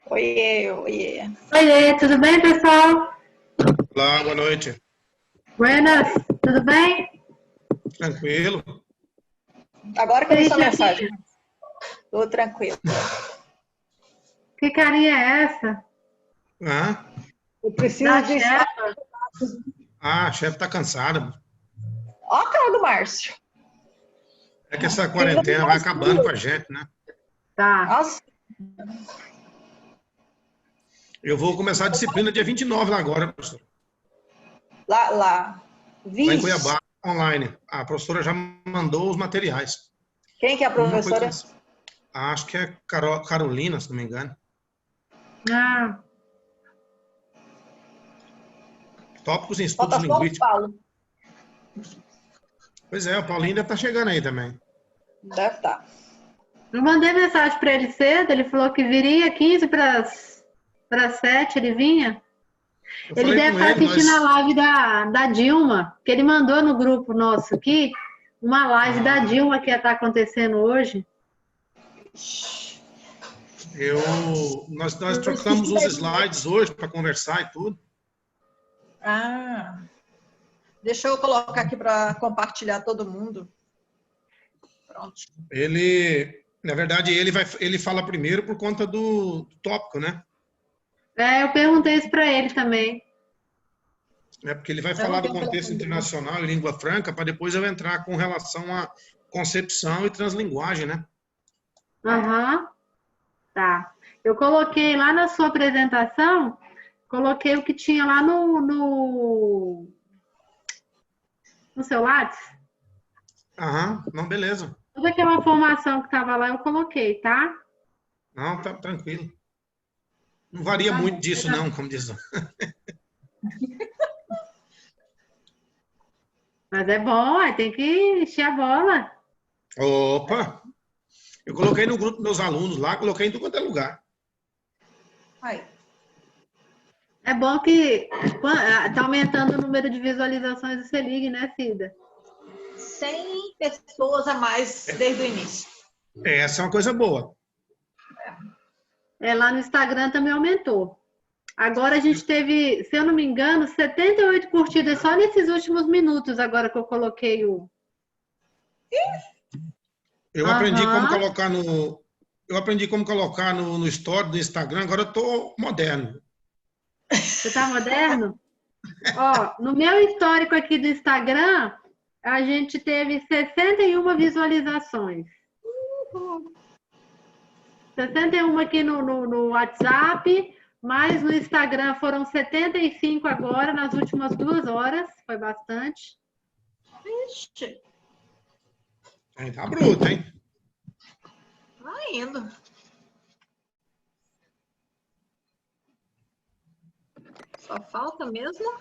Oiê, oiê. Oiê, tudo bem, pessoal? Olá, boa noite. Buenas, tudo bem? Tranquilo? Agora que eu vi sua Ixi, mensagem. Tô tranquilo. Que carinha é essa? Ah, Eu preciso Da de... chefa? a chefe tá cansada. Ó a cara do Márcio. É que essa quarentena vai acabando com a gente, né? Tá. Nossa, Eu vou começar a disciplina dia 29 lá agora, professor. lá. Lá em Vixe. Cuiabá, online. A professora já mandou os materiais. Quem que é a Uma foi professora? acho que é Carolina, se não me engano. Ah, Tópicos em Falta estudos só o linguísticos. Paulo. Pois é, o Paulinho deve estar chegando aí também. Deve estar. eu mandei mensagem para ele cedo, ele falou que viria 15 para 7, ele vinha. Eu Ele falei deve com estar ele, assistindo a nós... live da Dilma, que ele mandou no grupo nosso aqui, uma live da Dilma que ia estar acontecendo hoje. Nós trocamos uns slides hoje para conversar e tudo. Ah. Deixa eu colocar aqui para compartilhar todo mundo. Pronto. Na verdade, ele fala primeiro por conta do tópico, né? Eu perguntei isso para ele também. É porque ele vai falar do contexto internacional e língua franca para depois eu entrar com relação à concepção e translinguagem, né? Aham, tá. Eu coloquei lá na sua apresentação, coloquei o que tinha lá no seu Lattes. Aham, não, beleza. Toda aquela formação que estava lá eu coloquei, tá? Não, tá tranquilo. Não varia Tá muito bom. disso, não, como diz. Mas é bom, tem que encher a bola. Opa! Eu coloquei no grupo dos meus alunos lá, coloquei em tudo quanto é lugar. Aí. É bom que tá aumentando o número de visualizações do Selig, né, Cida? 100 pessoas a mais desde o início. Essa é uma coisa boa. Lá no Instagram também aumentou. Agora a gente teve, se eu não me engano, 78 curtidas só nesses últimos minutos, agora que eu coloquei o... Eu aprendi como colocar no story do Instagram, agora eu tô moderno. Você tá moderno? Ó, no meu histórico aqui do Instagram, a gente teve 61 visualizações. 61 aqui no WhatsApp, mas no Instagram foram 75 agora, nas últimas 2 horas. Foi bastante. Vixe. Aí tá bruto, hein? Tá indo. Só falta mesmo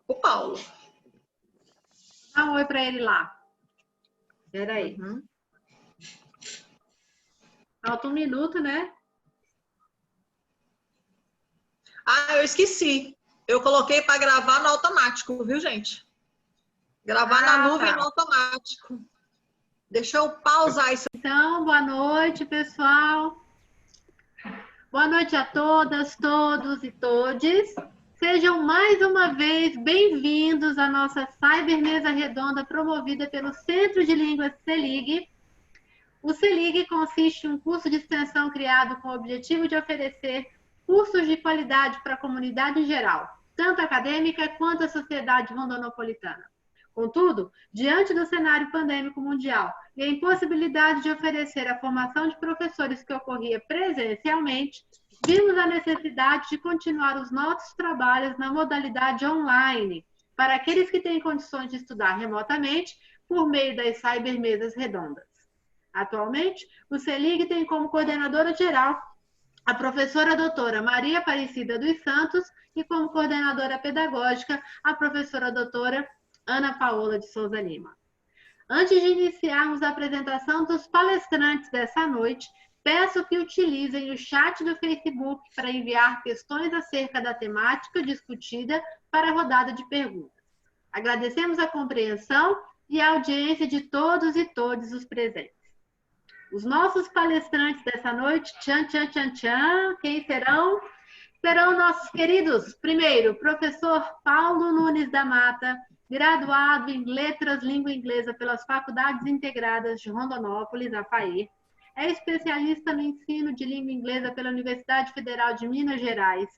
o Paulo. Dá um oi para ele lá. Espera aí. Falta um minuto, né? Ah, eu esqueci. Eu coloquei para gravar no automático, viu, gente? Gravar na nuvem no automático. Deixa eu pausar isso. Então, boa noite, pessoal. Boa noite a todas, todos e todes. Sejam mais uma vez bem-vindos à nossa Cybermesa Redonda promovida pelo Centro de Línguas Selig. O Selig consiste em um curso de extensão criado com o objetivo de oferecer cursos de qualidade para a comunidade em geral, tanto acadêmica quanto a sociedade rondonopolitana. Contudo, diante do cenário pandêmico mundial e a impossibilidade de oferecer a formação de professores que ocorria presencialmente, vimos a necessidade de continuar os nossos trabalhos na modalidade online, para aqueles que têm condições de estudar remotamente por meio das cybermesas redondas. Atualmente, o Selig tem como coordenadora geral a professora doutora Maria Aparecida dos Santos e como coordenadora pedagógica a professora doutora Ana Paola de Souza Lima. Antes de iniciarmos a apresentação dos palestrantes dessa noite, Peço que utilizem o chat do Facebook para enviar questões acerca da temática discutida para a rodada de perguntas. Agradecemos a compreensão e a audiência de todos e todas os presentes. Os nossos palestrantes dessa noite, tchan, tchan, tchan, tchan, quem serão? Serão nossos queridos, primeiro, professor Paulo Nunes da Mata, graduado em Letras Língua Inglesa pelas Faculdades Integradas de Rondonópolis, AFAE, é especialista no ensino de língua inglesa pela Universidade Federal de Minas Gerais,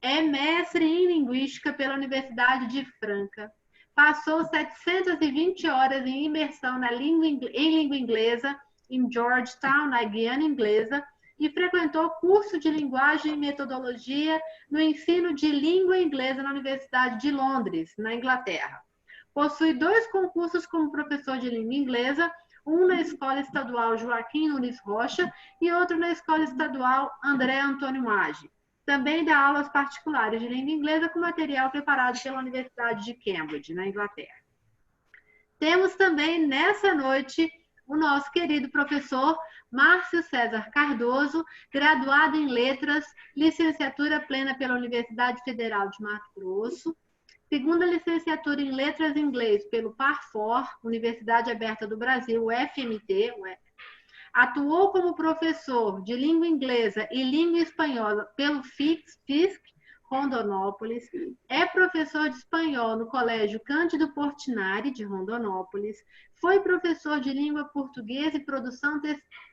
é mestre em Linguística pela Universidade de Franca, passou 720 horas em imersão em língua inglesa em Georgetown, na Guiana Inglesa, e frequentou curso de linguagem e metodologia no ensino de língua inglesa na Universidade de Londres, na Inglaterra. Possui 2 concursos como professor de língua inglesa, um na Escola Estadual Joaquim Nunes Rocha e outro na Escola Estadual André Antônio Maggi. Também dá aulas particulares de língua inglesa com material preparado pela Universidade de Cambridge, na Inglaterra. Temos também, nessa noite, o nosso querido professor Márcio César Cardoso, graduado em Letras, licenciatura plena pela Universidade Federal de Mato Grosso, segunda licenciatura em Letras em Inglês pelo PARFOR, Universidade Aberta do Brasil, UFMT, atuou como professor de língua inglesa e língua espanhola pelo FISC, Rondonópolis, é professor de espanhol no Colégio Cândido Portinari, de Rondonópolis, foi professor de língua portuguesa e produção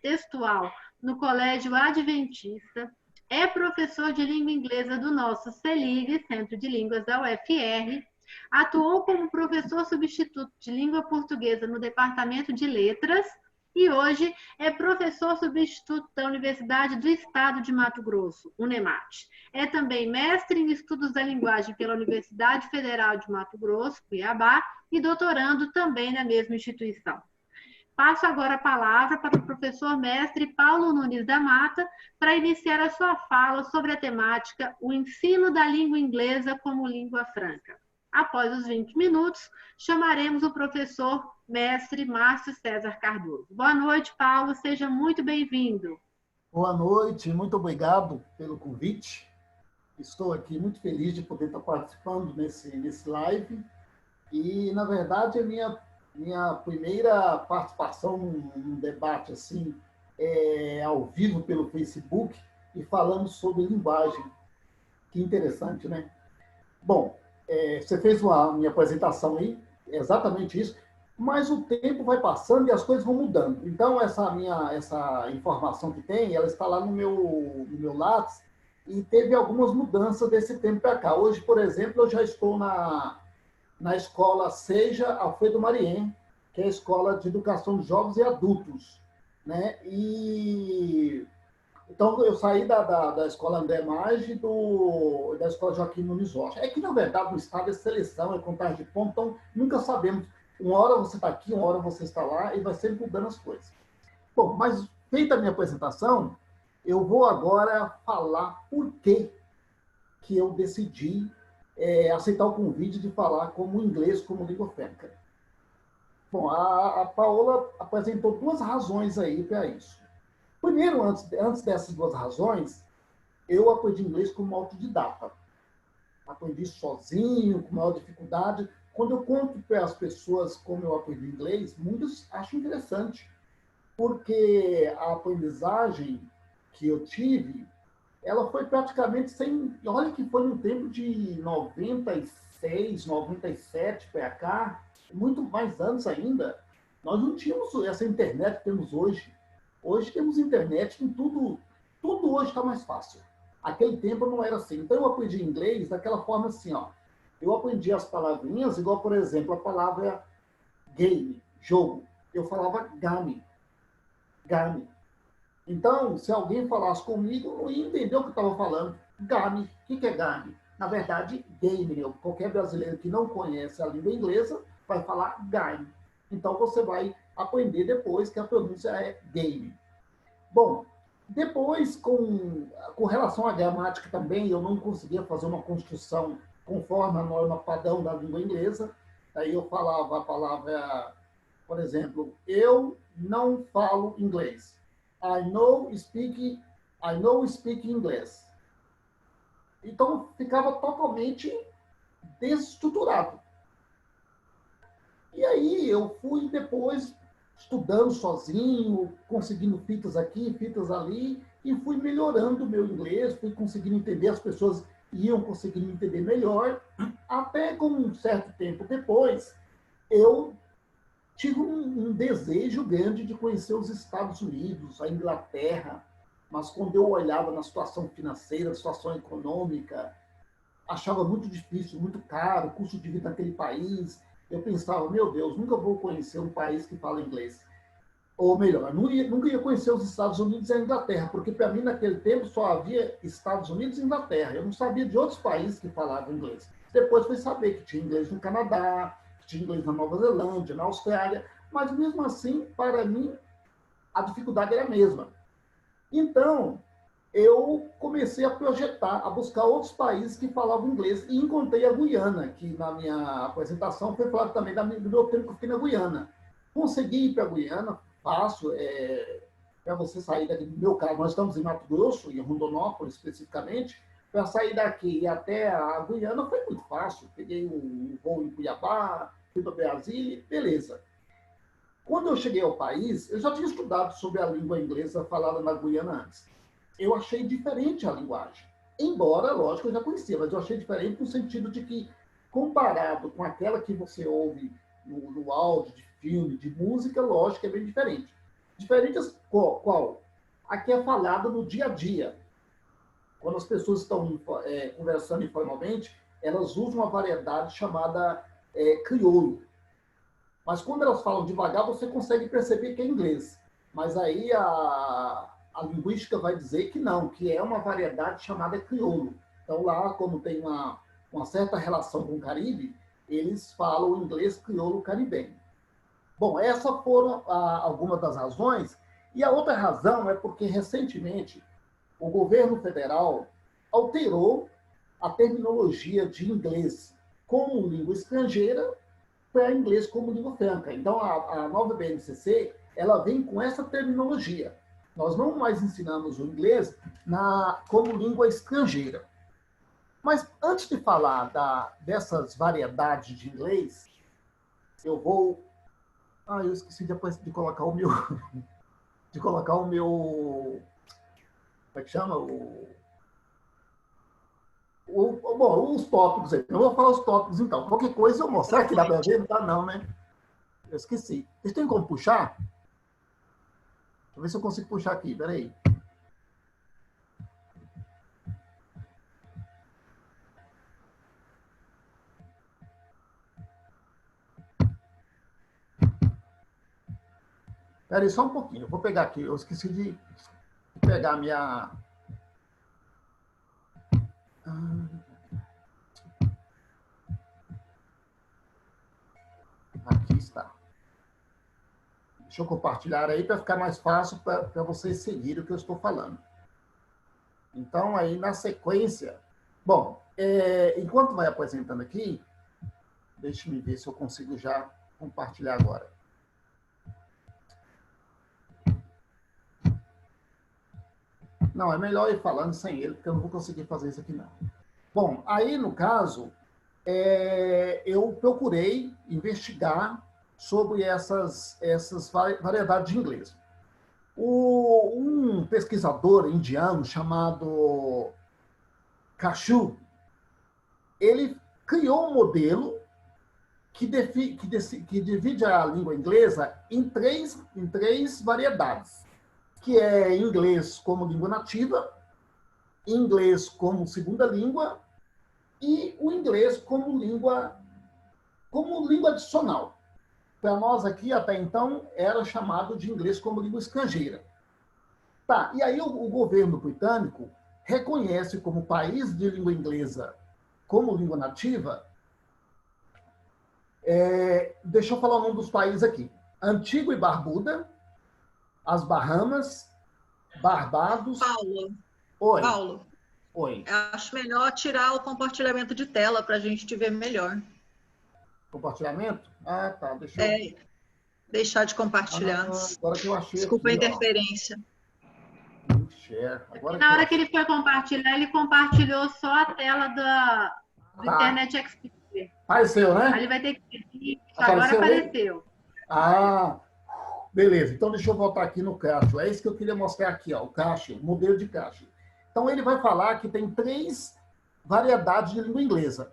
textual no Colégio Adventista, é professor de língua inglesa do nosso CELIG, Centro de Línguas da UFR, atuou como professor substituto de língua portuguesa no Departamento de Letras e hoje é professor substituto da Universidade do Estado de Mato Grosso, UNEMAT. É também mestre em Estudos da Linguagem pela Universidade Federal de Mato Grosso, Cuiabá, e doutorando também na mesma instituição. Passo agora a palavra para o professor mestre Paulo Nunes da Mata para iniciar a sua fala sobre a temática O ensino da língua inglesa como língua franca. Após os 20 minutos, chamaremos o professor mestre Márcio César Cardoso. Boa noite, Paulo, seja muito bem-vindo. Boa noite, muito obrigado pelo convite. Estou aqui muito feliz de poder estar participando nesse live. E, na verdade, a minha primeira participação num debate assim, ao vivo pelo Facebook e falando sobre linguagem. Que interessante, né? Bom, você fez a minha apresentação aí, é exatamente isso, mas o tempo vai passando e as coisas vão mudando. Então, essa informação que tem, ela está lá no meu Lattes e teve algumas mudanças desse tempo para cá. Hoje, por exemplo, eu já estou na escola Seja Alfredo Marien, que é a Escola de Educação de Jovens e Adultos, né? Então, eu saí da Escola André Maggi e da Escola Joaquim Nunes Rocha. É que, na verdade, no estado é seleção, é contagem de ponto, então nunca sabemos. Uma hora você está aqui, uma hora você está lá, e vai sempre mudando as coisas. Bom, mas feita a minha apresentação, eu vou agora falar por que eu decidi aceitar o convite de falar como inglês, como língua franca. Bom, a Paola apresentou 2 razões aí para isso. Primeiro, antes dessas 2 razões, eu aprendi inglês como autodidata. Aprendi sozinho, com maior dificuldade. Quando eu conto para as pessoas como eu aprendi inglês, muitos acham interessante, porque a aprendizagem que eu tive, ela foi praticamente sem... Olha que foi no tempo de 96, 97 para cá, muito mais anos ainda. Nós não tínhamos essa internet que temos hoje. Hoje temos internet, tudo hoje está mais fácil. Aquele tempo não era assim. Então eu aprendi inglês daquela forma assim, ó. Eu aprendi as palavrinhas, igual, por exemplo, a palavra game, jogo. Eu falava game. Game. Então, se alguém falasse comigo, eu não ia entender o que eu estava falando. Game. O que é game? Na verdade, game. Qualquer brasileiro que não conhece a língua inglesa vai falar game. Então, você vai aprender depois que a pronúncia é game. Bom, depois, com relação à gramática também, eu não conseguia fazer uma construção conforme a norma padrão da língua inglesa. Aí eu falava a palavra, por exemplo, eu não falo inglês. I know speak inglês. Então, ficava totalmente desestruturado. E aí, eu fui depois estudando sozinho, conseguindo fitas aqui, fitas ali, e fui melhorando o meu inglês, fui conseguindo entender, as pessoas iam conseguindo entender melhor, até com um certo tempo depois, eu tive um desejo grande de conhecer os Estados Unidos, a Inglaterra, mas quando eu olhava na situação financeira, situação econômica, achava muito difícil, muito caro, o custo de vida naquele país. Eu pensava, meu Deus, nunca vou conhecer um país que fala inglês. Ou melhor, nunca ia conhecer os Estados Unidos e a Inglaterra, porque para mim naquele tempo só havia Estados Unidos e Inglaterra. Eu não sabia de outros países que falavam inglês. Depois fui saber que tinha inglês no Canadá, que tinha inglês na Nova Zelândia, na Austrália, mas mesmo assim, para mim, a dificuldade era a mesma. Então, eu comecei a projetar, a buscar outros países que falavam inglês e encontrei a Guiana, que na minha apresentação foi falado também do meu tempo que eu fiquei na Guiana. Consegui ir para a Guiana, fácil, para você sair daqui, no meu caso, nós estamos em Mato Grosso, em Rondonópolis especificamente, para sair daqui e até a Guiana foi muito fácil. Peguei um voo em Cuiabá, fui para Brasília, beleza. Quando eu cheguei ao país, eu já tinha estudado sobre a língua inglesa falada na Guiana antes. Eu achei diferente a linguagem. Embora, lógico, eu já conhecia, mas eu achei diferente no sentido de que, comparado com aquela que você ouve no áudio, de filme, de música, lógico, é bem diferente. Diferente qual? Aqui é falada no dia a dia. Quando as pessoas estão conversando informalmente, elas usam uma variedade chamada crioulo. Mas quando elas falam devagar, você consegue perceber que é inglês. Mas aí a linguística vai dizer que não, que é uma variedade chamada crioulo. Então lá, como tem uma certa relação com o Caribe, eles falam o inglês crioulo caribenho. Bom, essas foram algumas das razões. E a outra razão é porque, recentemente, o governo federal alterou a terminologia de inglês como língua estrangeira para inglês como língua franca. Então, a nova BNCC, ela vem com essa terminologia. Nós não mais ensinamos o inglês como língua estrangeira. Mas, antes de falar dessas variedades de inglês, eu vou... eu esqueci de colocar o meu... de colocar o meu... Como é que chama? Bom, os tópicos aí. Eu vou falar os tópicos, então. Qualquer coisa eu mostro. Será que dá para ver? Não dá, não, né? Eu esqueci. Vocês têm como puxar? Deixa eu ver se eu consigo puxar aqui. Peraí. Peraí, só um pouquinho. Eu vou pegar aqui. Eu esqueci de pegar a minha... Aqui está. Deixa eu compartilhar aí para ficar mais fácil para vocês seguirem o que eu estou falando. Então, aí na sequência... Bom, enquanto vai apresentando aqui, deixe-me ver se eu consigo já compartilhar agora. Não, é melhor ir falando sem ele, porque eu não vou conseguir fazer isso aqui, não. Bom, aí, no caso, eu procurei investigar sobre essas variedades de inglês. Um pesquisador indiano chamado Kashu, ele criou um modelo que divide a língua inglesa em três variedades, que é inglês como língua nativa, inglês como segunda língua e o inglês como língua adicional. Para nós aqui, até então, era chamado de inglês como língua estrangeira. Tá, e aí o governo britânico reconhece como país de língua inglesa como língua nativa. Deixa eu falar o nome dos países aqui. Antigua e Barbuda, as Bahamas, Barbados... Paulo. Oi. Acho melhor tirar o compartilhamento de tela para a gente te ver melhor. Compartilhamento? Ah, tá. Deixar de compartilhar. Agora que eu achei. Desculpa aqui, a interferência. share. Agora na hora que ele foi compartilhar, ele compartilhou só a tela do Internet Explorer. Apareceu, né? Aí ele vai ter que pedir. Agora apareceu. Ah, beleza. Então, deixa eu voltar aqui no Cássio. É isso que eu queria mostrar aqui, ó, o Cássio, o modelo de Cássio. Então, ele vai falar que tem 3 variedades de língua inglesa.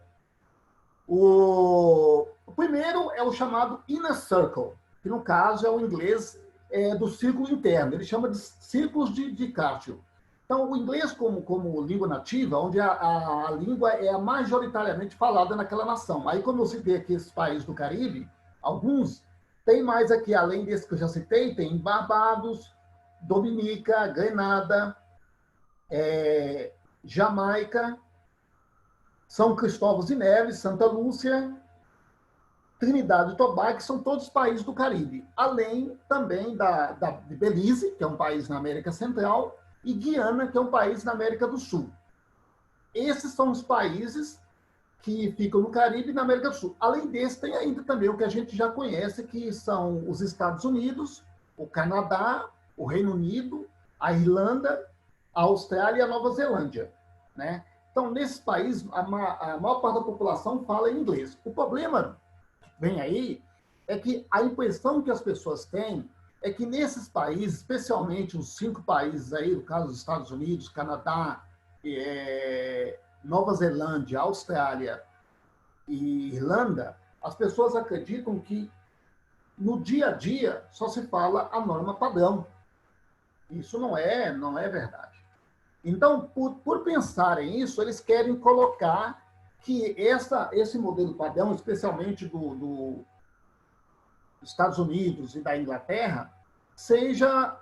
O primeiro é o chamado Inner Circle, que, no caso, é o inglês do círculo interno. Ele chama de círculos de Cássio. Então, o inglês como língua nativa, onde a língua é majoritariamente falada naquela nação. Aí, como eu citei aqui esses países do Caribe, alguns, tem mais aqui, além desse que eu já citei, tem Barbados, Dominica, Grenada, Jamaica, São Cristóvão de Neves, Santa Lúcia, Trinidade e Tobago, que são todos países do Caribe. Além também de Belize, que é um país na América Central, e Guiana, que é um país na América do Sul. Esses são os países que ficam no Caribe e na América do Sul. Além desse, tem ainda também o que a gente já conhece, que são os Estados Unidos, o Canadá, o Reino Unido, a Irlanda, a Austrália e a Nova Zelândia, né? Então, nesses países, a maior parte da população fala inglês. O problema, vem aí, é que a impressão que as pessoas têm é que nesses países, especialmente os 5 países aí, no caso dos Estados Unidos, Canadá, Nova Zelândia, Austrália e Irlanda, as pessoas acreditam que no dia a dia só se fala a norma padrão. Isso não é verdade. Então, por pensarem isso, eles querem colocar que esse modelo padrão, especialmente dos Estados Unidos e da Inglaterra, seja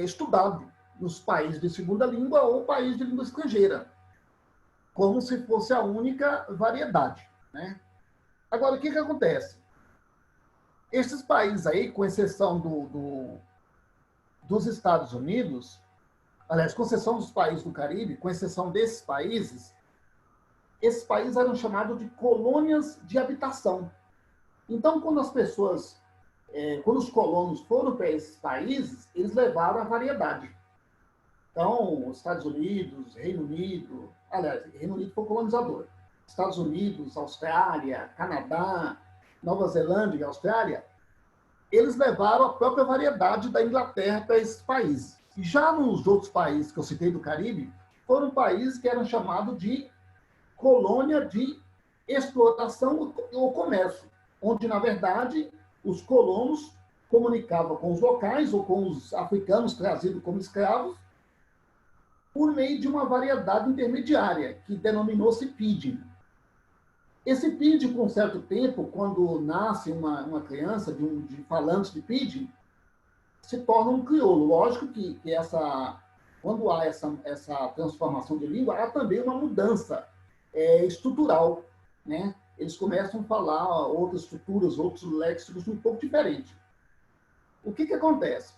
estudado nos países de segunda língua ou países de língua estrangeira, como se fosse a única variedade, né? Agora, o que acontece? Esses países aí, com exceção dos Estados Unidos, aliás, com exceção dos países do Caribe, com exceção desses países, esses países eram chamados de colônias de habitação. Então, quando os colonos foram para esses países, eles levaram a variedade. Então, os Estados Unidos, Reino Unido, aliás, Reino Unido foi colonizador. Estados Unidos, Austrália, Canadá, Nova Zelândia e Austrália, eles levaram a própria variedade da Inglaterra para esses países. E já nos outros países que eu citei do Caribe, foram países que eram chamados de colônia de exploração ou comércio, onde, na verdade, os colonos comunicavam com os locais ou com os africanos trazidos como escravos por meio de uma variedade intermediária, que denominou-se pidgin. Esse pidgin, com um certo tempo, quando nasce uma criança de falantes de pidgin, se torna um crioulo. Lógico que quando há essa transformação de língua, há também uma mudança estrutural, né? Eles começam a falar outras estruturas, outros léxicos um pouco diferentes. O que acontece?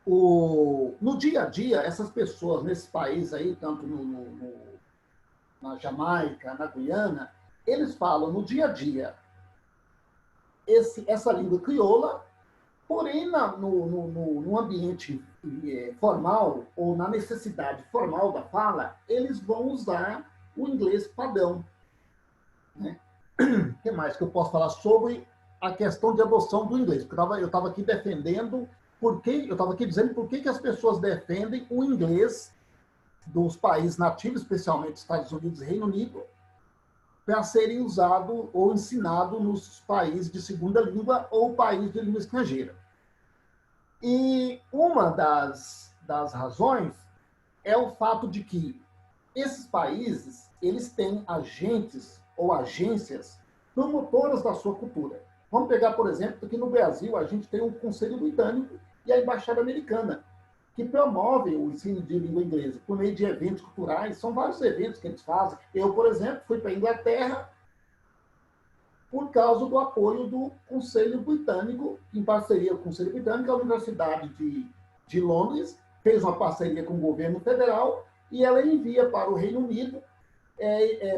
No dia a dia, essas pessoas nesses países aí, tanto na Jamaica, na Guiana, eles falam no dia a dia essa língua crioula, porém no ambiente formal ou na necessidade formal da fala, eles vão usar o inglês padrão, né? O que mais que eu posso falar sobre a questão de adoção do inglês? Porque eu estava aqui defendendo eu estava aqui dizendo por que as pessoas defendem o inglês dos países nativos, especialmente Estados Unidos e Reino Unido, para serem usado ou ensinado nos países de segunda língua ou países de língua estrangeira. E uma das razões é o fato de que esses países, eles têm agentes ou agências promotoras da sua cultura. Vamos pegar, por exemplo, que no Brasil a gente tem o Conselho Britânico e a Embaixada Americana, que promovem o ensino de língua inglesa por meio de eventos culturais. São vários eventos que eles fazem. Eu, por exemplo, fui para a Inglaterra por causa do apoio do Conselho Britânico, em parceria com o Conselho Britânico, a Universidade de Londres fez uma parceria com o governo federal e ela envia para o Reino Unido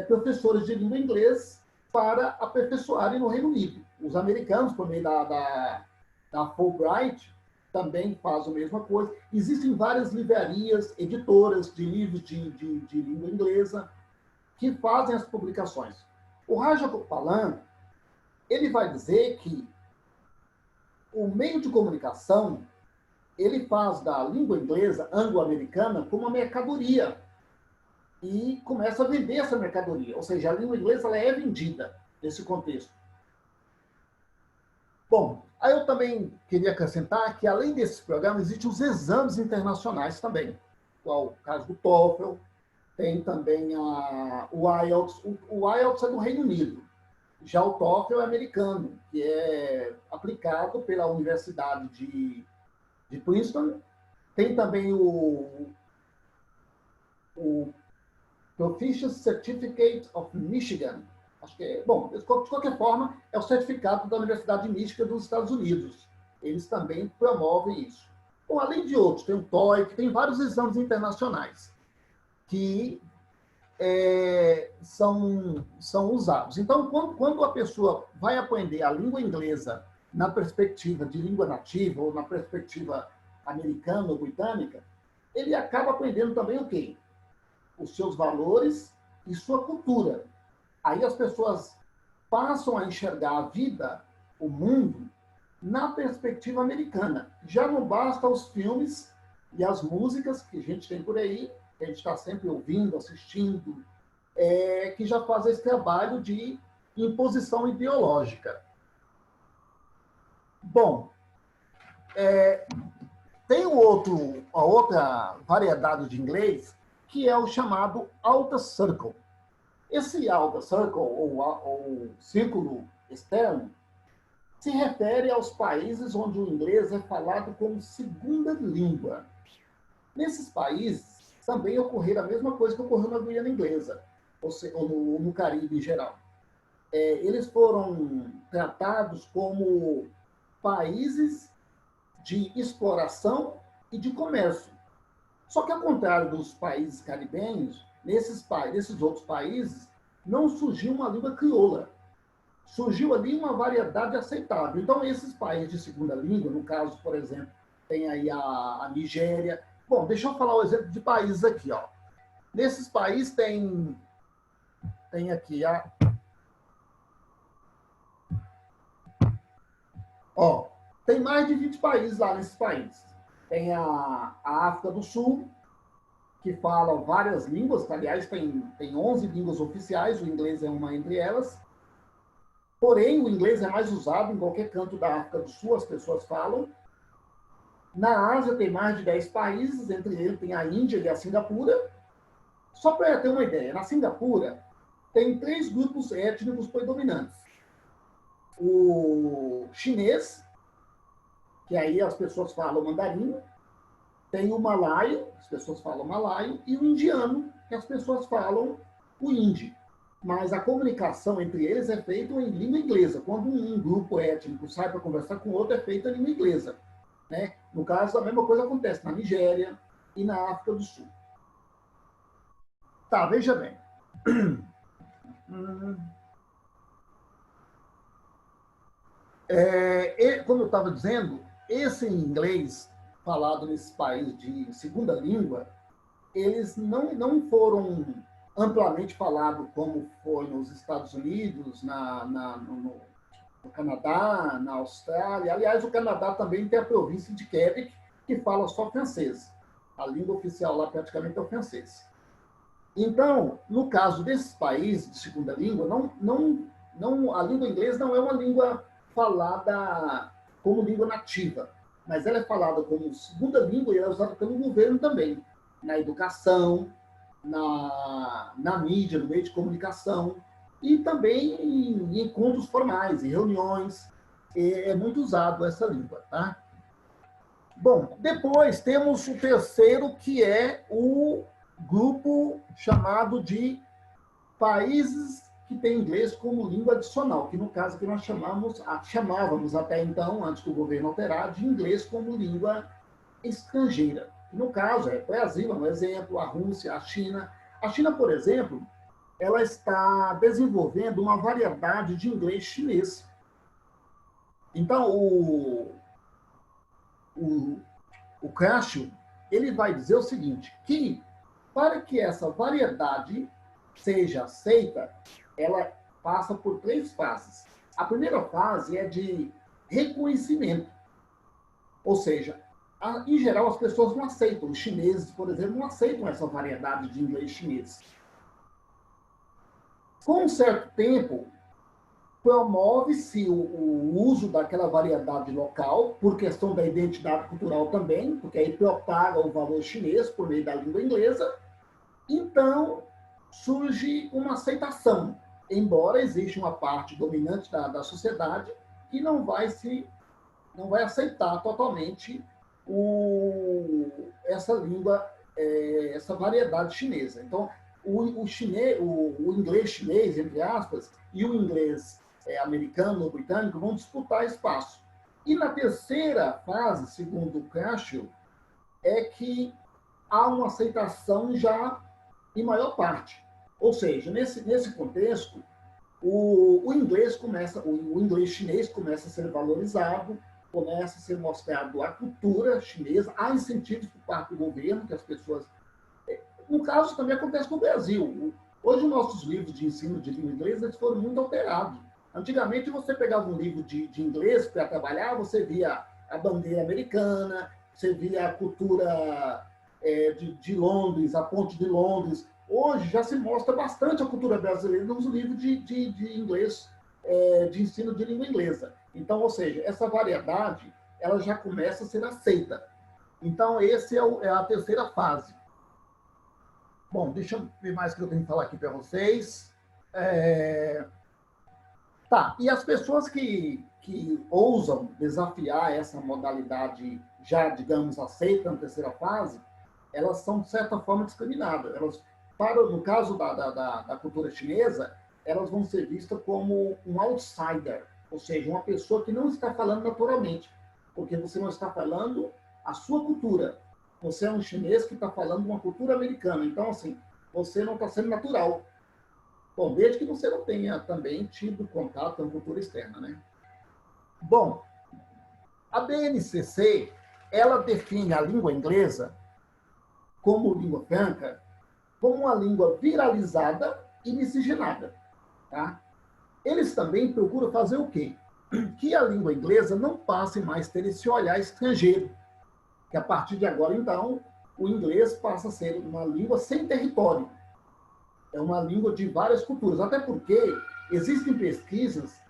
professores de língua inglesa para aperfeiçoarem no Reino Unido. Os americanos, por meio da Fulbright, também faz a mesma coisa. Existem várias livrarias, editoras de livros de língua inglesa que fazem as publicações. O Raja Gopalan, ele vai dizer que o meio de comunicação, ele faz da língua inglesa anglo-americana como uma mercadoria e começa a vender essa mercadoria. Ou seja, a língua inglesa ela é vendida nesse contexto. Bom, aí eu também queria acrescentar que, além desses programas, existem os exames internacionais também. Igual o caso do TOEFL, tem também o IELTS. O IELTS é do Reino Unido. Já o TOEFL é americano, que é aplicado pela Universidade de Princeton. Tem também o Proficiency Certificate of Michigan. Acho que é, bom, de qualquer forma, é o certificado da Universidade de Michigan dos Estados Unidos. Eles também promovem isso. Bom, além de outros, tem o TOEIC, tem vários exames internacionais que são usados. Então, quando a pessoa vai aprender a língua inglesa na perspectiva de língua nativa ou na perspectiva americana ou britânica, ele acaba aprendendo também o quê? Os seus valores e sua cultura. Aí as pessoas passam a enxergar a vida, o mundo, na perspectiva americana. Já não basta os filmes e as músicas que a gente tem por aí, que a gente está sempre ouvindo, assistindo, que já faz esse trabalho de imposição ideológica. Bom, tem a outra variedade de inglês, que é o chamado Outer Circle. Esse Outer Circle, ou círculo externo, se refere aos países onde o inglês é falado como segunda língua. Nesses países, também ocorreu a mesma coisa que ocorreu na Guiana Inglesa, ou no Caribe em geral. Eles foram tratados como países de exploração e de comércio. Só que, ao contrário dos países caribenhos, nesses outros países, não surgiu uma língua crioula. Surgiu ali uma variedade aceitável. Então, esses países de segunda língua, no caso, por exemplo, tem aí a Nigéria. Bom, deixa eu falar o exemplo de países aqui, ó. Nesses países tem aqui tem mais de 20 países lá nesses países. Tem a África do Sul, que fala várias línguas, aliás, tem 11 línguas oficiais, o inglês é uma entre elas. Porém, o inglês é mais usado em qualquer canto da África do Sul, as pessoas falam. Na Ásia tem mais de 10 países, entre eles tem a Índia e a Singapura. Só para ter uma ideia, na Singapura tem 3 grupos étnicos predominantes. O chinês, que aí as pessoas falam mandarim, tem o malaio, as pessoas falam malaio, e o indiano, que as pessoas falam o hindi. Mas a comunicação entre eles é feita em língua inglesa. Quando um grupo étnico sai para conversar com o outro, é feita em língua inglesa. Né? No caso, a mesma coisa acontece na Nigéria e na África do Sul. Tá, veja bem. Como eu estava dizendo, esse inglês falado nesses países de segunda língua, eles não foram amplamente falados como foi nos Estados Unidos, no Canadá, na Austrália. Aliás, o Canadá também tem a província de Quebec, que fala só francês. A língua oficial lá praticamente é o francês. Então, no caso desses países de segunda língua, a língua inglesa não é uma língua falada como língua nativa, mas ela é falada como segunda língua e ela é usada pelo governo também, na educação, na mídia, no meio de comunicação, e também em encontros formais, em reuniões. É muito usado essa língua. Tá? Bom, depois temos o terceiro, que é o grupo chamado de países que têm inglês como língua adicional, que no caso que nós chamávamos até então, antes do governo alterar, de inglês como língua estrangeira. No caso, o Brasil é um exemplo, a Rússia, a China. A China, por exemplo, ela está desenvolvendo uma variedade de inglês chinês. Então, o Cascio, ele vai dizer o seguinte, que para que essa variedade seja aceita, ela passa por 3 fases. A primeira fase é de reconhecimento, ou seja, em geral as pessoas não aceitam, os chineses, por exemplo, não aceitam essa variedade de inglês chinês. Com um certo tempo, promove-se o uso daquela variedade local, por questão da identidade cultural também, porque aí propaga o valor chinês por meio da língua inglesa. Então, surge uma aceitação, embora exista uma parte dominante da sociedade que não vai aceitar totalmente essa língua, essa variedade chinesa. Então, o inglês chinês, entre aspas, e o inglês americano ou britânico vão disputar espaço. E na terceira fase, segundo o Cascio, é que há uma aceitação já em maior parte. Ou seja, nesse contexto, o inglês chinês começa a ser valorizado, começa a ser mostrado a cultura chinesa, há incentivos por parte do governo, que as pessoas... No caso, também acontece no Brasil. Hoje, nossos livros de ensino de língua inglesa eles foram muito alterados. Antigamente, você pegava um livro de inglês para trabalhar, você via a bandeira americana, você via a cultura de Londres, a ponte de Londres. Hoje, já se mostra bastante a cultura brasileira nos livros de inglês, de ensino de língua inglesa. Então, ou seja, essa variedade ela já começa a ser aceita. Então, essa é a terceira fase. Bom, deixa eu ver mais o que eu tenho que falar aqui para vocês. Tá, e as pessoas que ousam desafiar essa modalidade já, digamos, aceita na terceira fase, elas são, de certa forma, discriminadas. Elas, no caso da cultura chinesa, elas vão ser vistas como um outsider, ou seja, uma pessoa que não está falando naturalmente, porque você não está falando a sua cultura. Você é um chinês que está falando uma cultura americana. Então, assim, você não está sendo natural. Bom, desde que você não tenha também tido contato com a cultura externa, né? Bom, a BNCC, ela define a língua inglesa como língua franca, como uma língua viralizada e miscigenada, tá? Eles também procuram fazer o quê? Que a língua inglesa não passe mais a ter esse olhar estrangeiro, que a partir de agora, então, o inglês passa a ser uma língua sem território. É uma língua de várias culturas, até porque existem pesquisas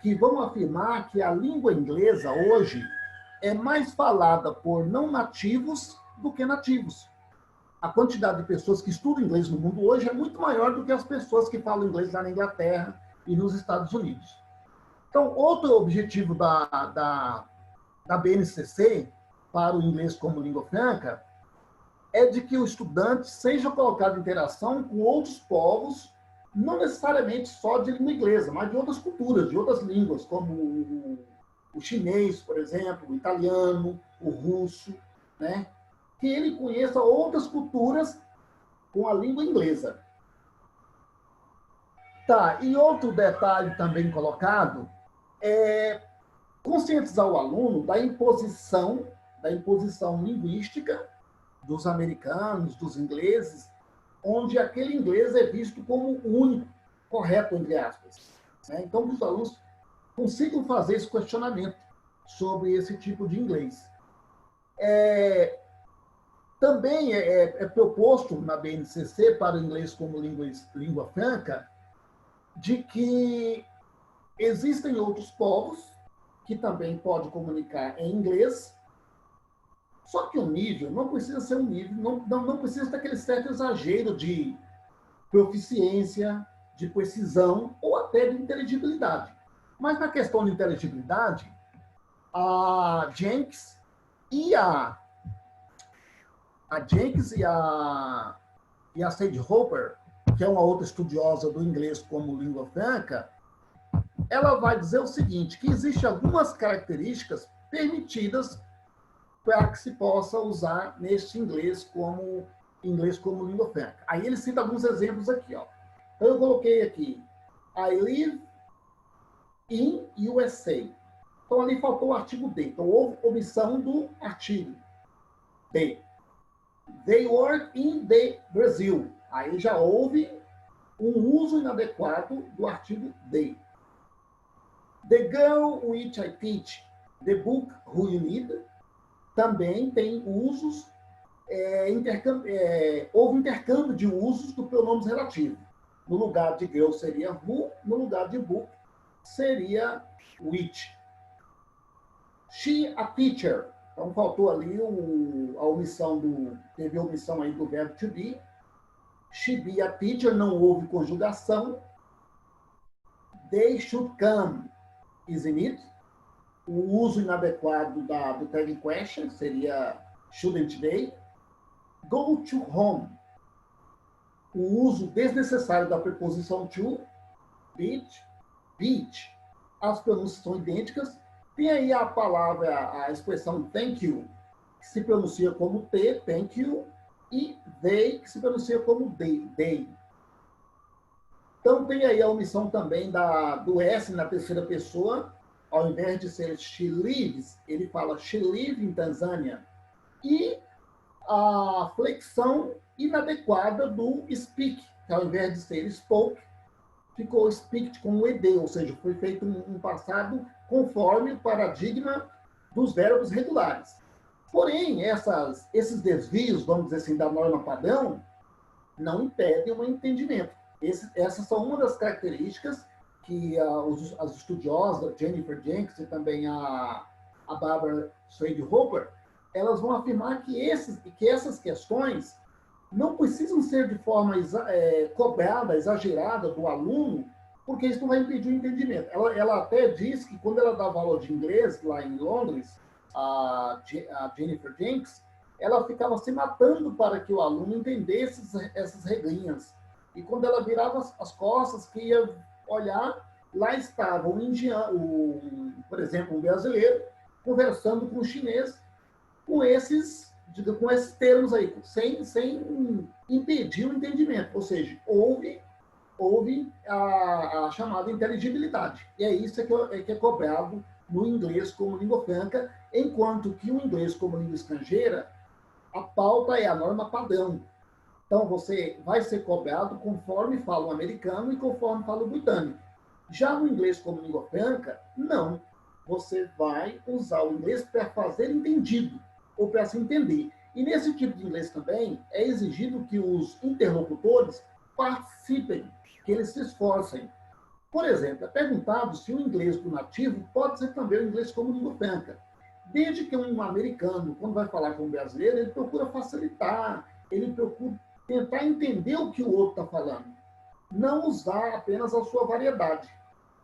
que vão afirmar que a língua inglesa hoje é mais falada por não nativos do que nativos. A quantidade de pessoas que estudam inglês no mundo hoje é muito maior do que as pessoas que falam inglês lá na Inglaterra e nos Estados Unidos. Então, outro objetivo da BNCC para o inglês como língua franca é de que o estudante seja colocado em interação com outros povos, não necessariamente só de língua inglesa, mas de outras culturas, de outras línguas, como o chinês, por exemplo, o italiano, o russo, né? Que ele conheça outras culturas com a língua inglesa. Tá, e outro detalhe também colocado é conscientizar o aluno da imposição linguística dos americanos, dos ingleses, onde aquele inglês é visto como o único, correto, entre aspas. Né? Então, que os alunos consigam fazer esse questionamento sobre esse tipo de inglês. Também é proposto na BNCC, para o inglês como língua franca, de que existem outros povos que também podem comunicar em inglês, só que o nível não precisa ser um nível, não precisa ter aquele certo exagero de proficiência, de precisão ou até de inteligibilidade. Mas na questão de inteligibilidade, a Jenks e a Sage Hopper, que é uma outra estudiosa do inglês como língua franca, ela vai dizer o seguinte, que existem algumas características permitidas para que se possa usar neste inglês como língua franca. Aí ele cita alguns exemplos aqui, ó. Então eu coloquei aqui, I live in USA. Então, ali faltou o artigo D. Então, houve omissão do artigo D. They work in the Brazil. Aí já houve um uso inadequado do artigo they. The girl which I teach, the book who you need, também tem usos, houve intercâmbio de usos do pronomes relativo. No lugar de girl seria who, no lugar de book seria which. She a teacher. Então faltou ali a omissão teve a omissão aí do verbo to be. She be a teacher, não houve conjugação. They should come, isn't it? O uso inadequado do tag question seria shouldn't they? Go to home. O uso desnecessário da preposição to, beach. As pronúncias são idênticas. Tem aí a palavra, a expressão thank you, que se pronuncia como T, thank you, e they, que se pronuncia como they. Então, tem aí a omissão também do S na terceira pessoa. Ao invés de ser she lives, ele fala she live in Tanzânia. E a flexão inadequada do speak, que ao invés de ser spoke, ficou speak com ed, ou seja, foi feito um passado conforme o paradigma dos verbos regulares. Porém, esses desvios, vamos dizer assim, da norma padrão, não impedem o entendimento. Essas são uma das características que as estudiosas, Jennifer Jenkins e também a Barbara Schweidhofer, elas vão afirmar que essas questões não precisam ser de forma cobrada, exagerada do aluno, porque isso não vai impedir o entendimento. Ela até diz que quando ela dava aula de inglês lá em Londres, a Jennifer Jenkins, ela ficava se matando para que o aluno entendesse essas regrinhas. E quando ela virava as costas, que ia olhar, lá estava um indiano, por exemplo, um brasileiro, conversando com um chinês, com esses termos aí, sem impedir o entendimento. Ou seja, houve a chamada inteligibilidade. E é isso que é cobrado no inglês como língua franca, enquanto que o inglês como língua estrangeira, a pauta é a norma padrão. Então, você vai ser cobrado conforme fala o americano e conforme fala o britânico. Já no inglês como língua franca, não. Você vai usar o inglês para fazer entendido, ou para se entender. E nesse tipo de inglês também, é exigido que os interlocutores participem, que eles se esforcem. Por exemplo, é perguntado se o inglês do nativo pode ser também o inglês como língua franca. Desde que um americano, quando vai falar com um brasileiro, ele procura facilitar, ele procura tentar entender o que o outro está falando. Não usar apenas a sua variedade.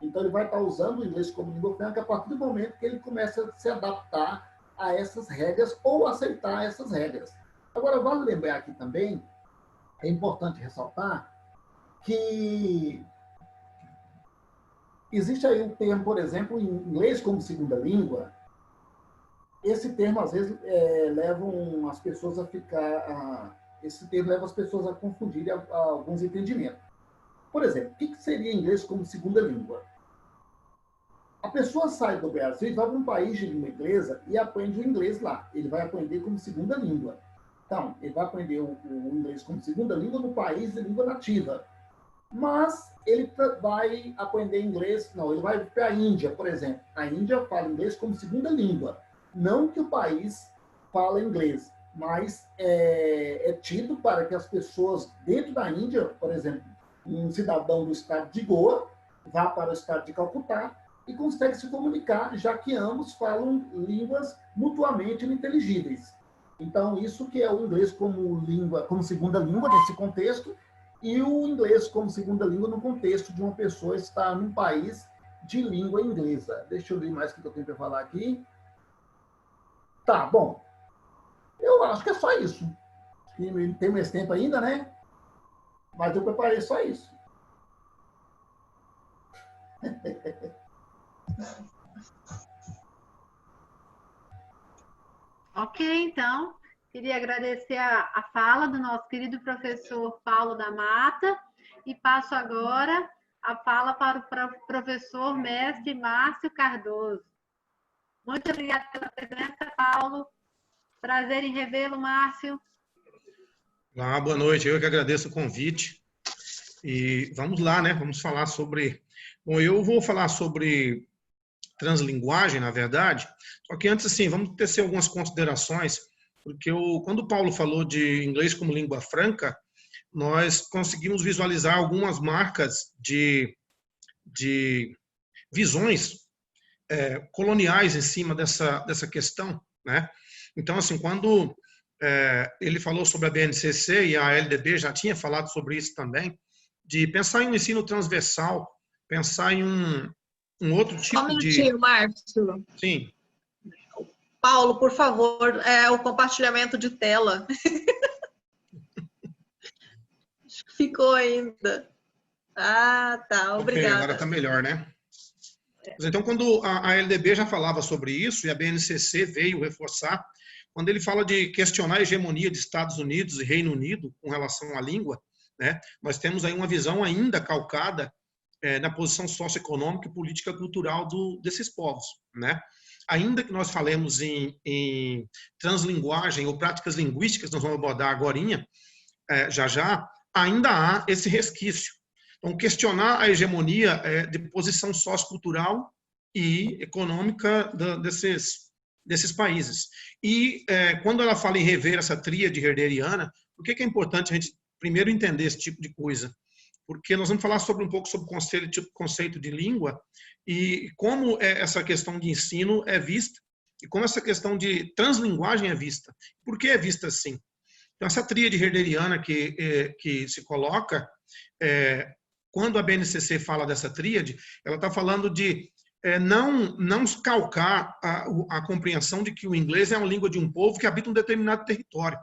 Então, ele vai estar usando o inglês como língua franca a partir do momento que ele começa a se adaptar a essas regras ou aceitar essas regras. Agora, vale lembrar aqui também, é importante ressaltar, que existe aí um termo, por exemplo, em inglês como segunda língua. Esse termo, às vezes, leva as pessoas a ficar... esse termo leva as pessoas a confundirem alguns entendimentos. Por exemplo, o que seria inglês como segunda língua? A pessoa sai do Brasil e vai para um país de língua inglesa e aprende o inglês lá. Ele vai aprender como segunda língua. Então, ele vai aprender o inglês como segunda língua no país de língua nativa. Mas ele vai aprender inglês... Não, ele vai para a Índia, por exemplo. A Índia fala inglês como segunda língua. Não que o país fala inglês, mas é tido para que as pessoas dentro da Índia, por exemplo, um cidadão do estado de Goa vá para o estado de Calcutá e consegue se comunicar, já que ambos falam línguas mutuamente inteligíveis. Então, isso que é o inglês como segunda língua nesse contexto, e o inglês como segunda língua no contexto de uma pessoa estar num país de língua inglesa. Deixa eu ver mais o que eu tenho para falar aqui. Tá, bom. Eu acho que é só isso. Tem mais tempo ainda, né? Mas eu preparei só isso. Ok, então, queria agradecer a fala do nosso querido professor Paulo da Mata e passo agora a fala para o professor mestre Márcio Cardoso. Muito obrigada pela presença, Paulo. Prazer em revê-lo, Márcio. Boa noite, eu que agradeço o convite. E vamos lá, né? Vamos falar sobre... Bom, eu vou falar sobre translinguagem, na verdade, só que antes, assim, vamos tecer algumas considerações, porque quando o Paulo falou de inglês como língua franca, nós conseguimos visualizar algumas marcas de visões coloniais em cima dessa questão, né? Então, assim, quando ele falou sobre a BNCC e a LDB já tinha falado sobre isso também, de pensar em um ensino transversal, pensar em um outro tipo Só um minutinho, Márcio. Sim. Paulo, por favor, o compartilhamento de tela. Ficou ainda. Ah, tá. Obrigada. Okay, agora está melhor, né? Então, quando a LDB já falava sobre isso, e a BNCC veio reforçar, quando ele fala de questionar a hegemonia de Estados Unidos e Reino Unido com relação à língua, né, nós temos aí uma visão ainda calcada na posição socioeconômica e política cultural desses povos, né? Ainda que nós falemos em translinguagem ou práticas linguísticas, nós vamos abordar agorinha, já, ainda há esse resquício. Então, questionar a hegemonia de posição sociocultural e econômica desses países. E quando ela fala em rever essa tríade herderiana, por que é importante a gente primeiro entender esse tipo de coisa? Porque nós vamos falar um pouco sobre o conceito de língua e como essa questão de ensino é vista e como essa questão de translinguagem é vista. Por que é vista assim? Então, essa tríade herderiana que se coloca, quando a BNCC fala dessa tríade, ela está falando de não calcar a compreensão de que o inglês é uma língua de um povo que habita um determinado território.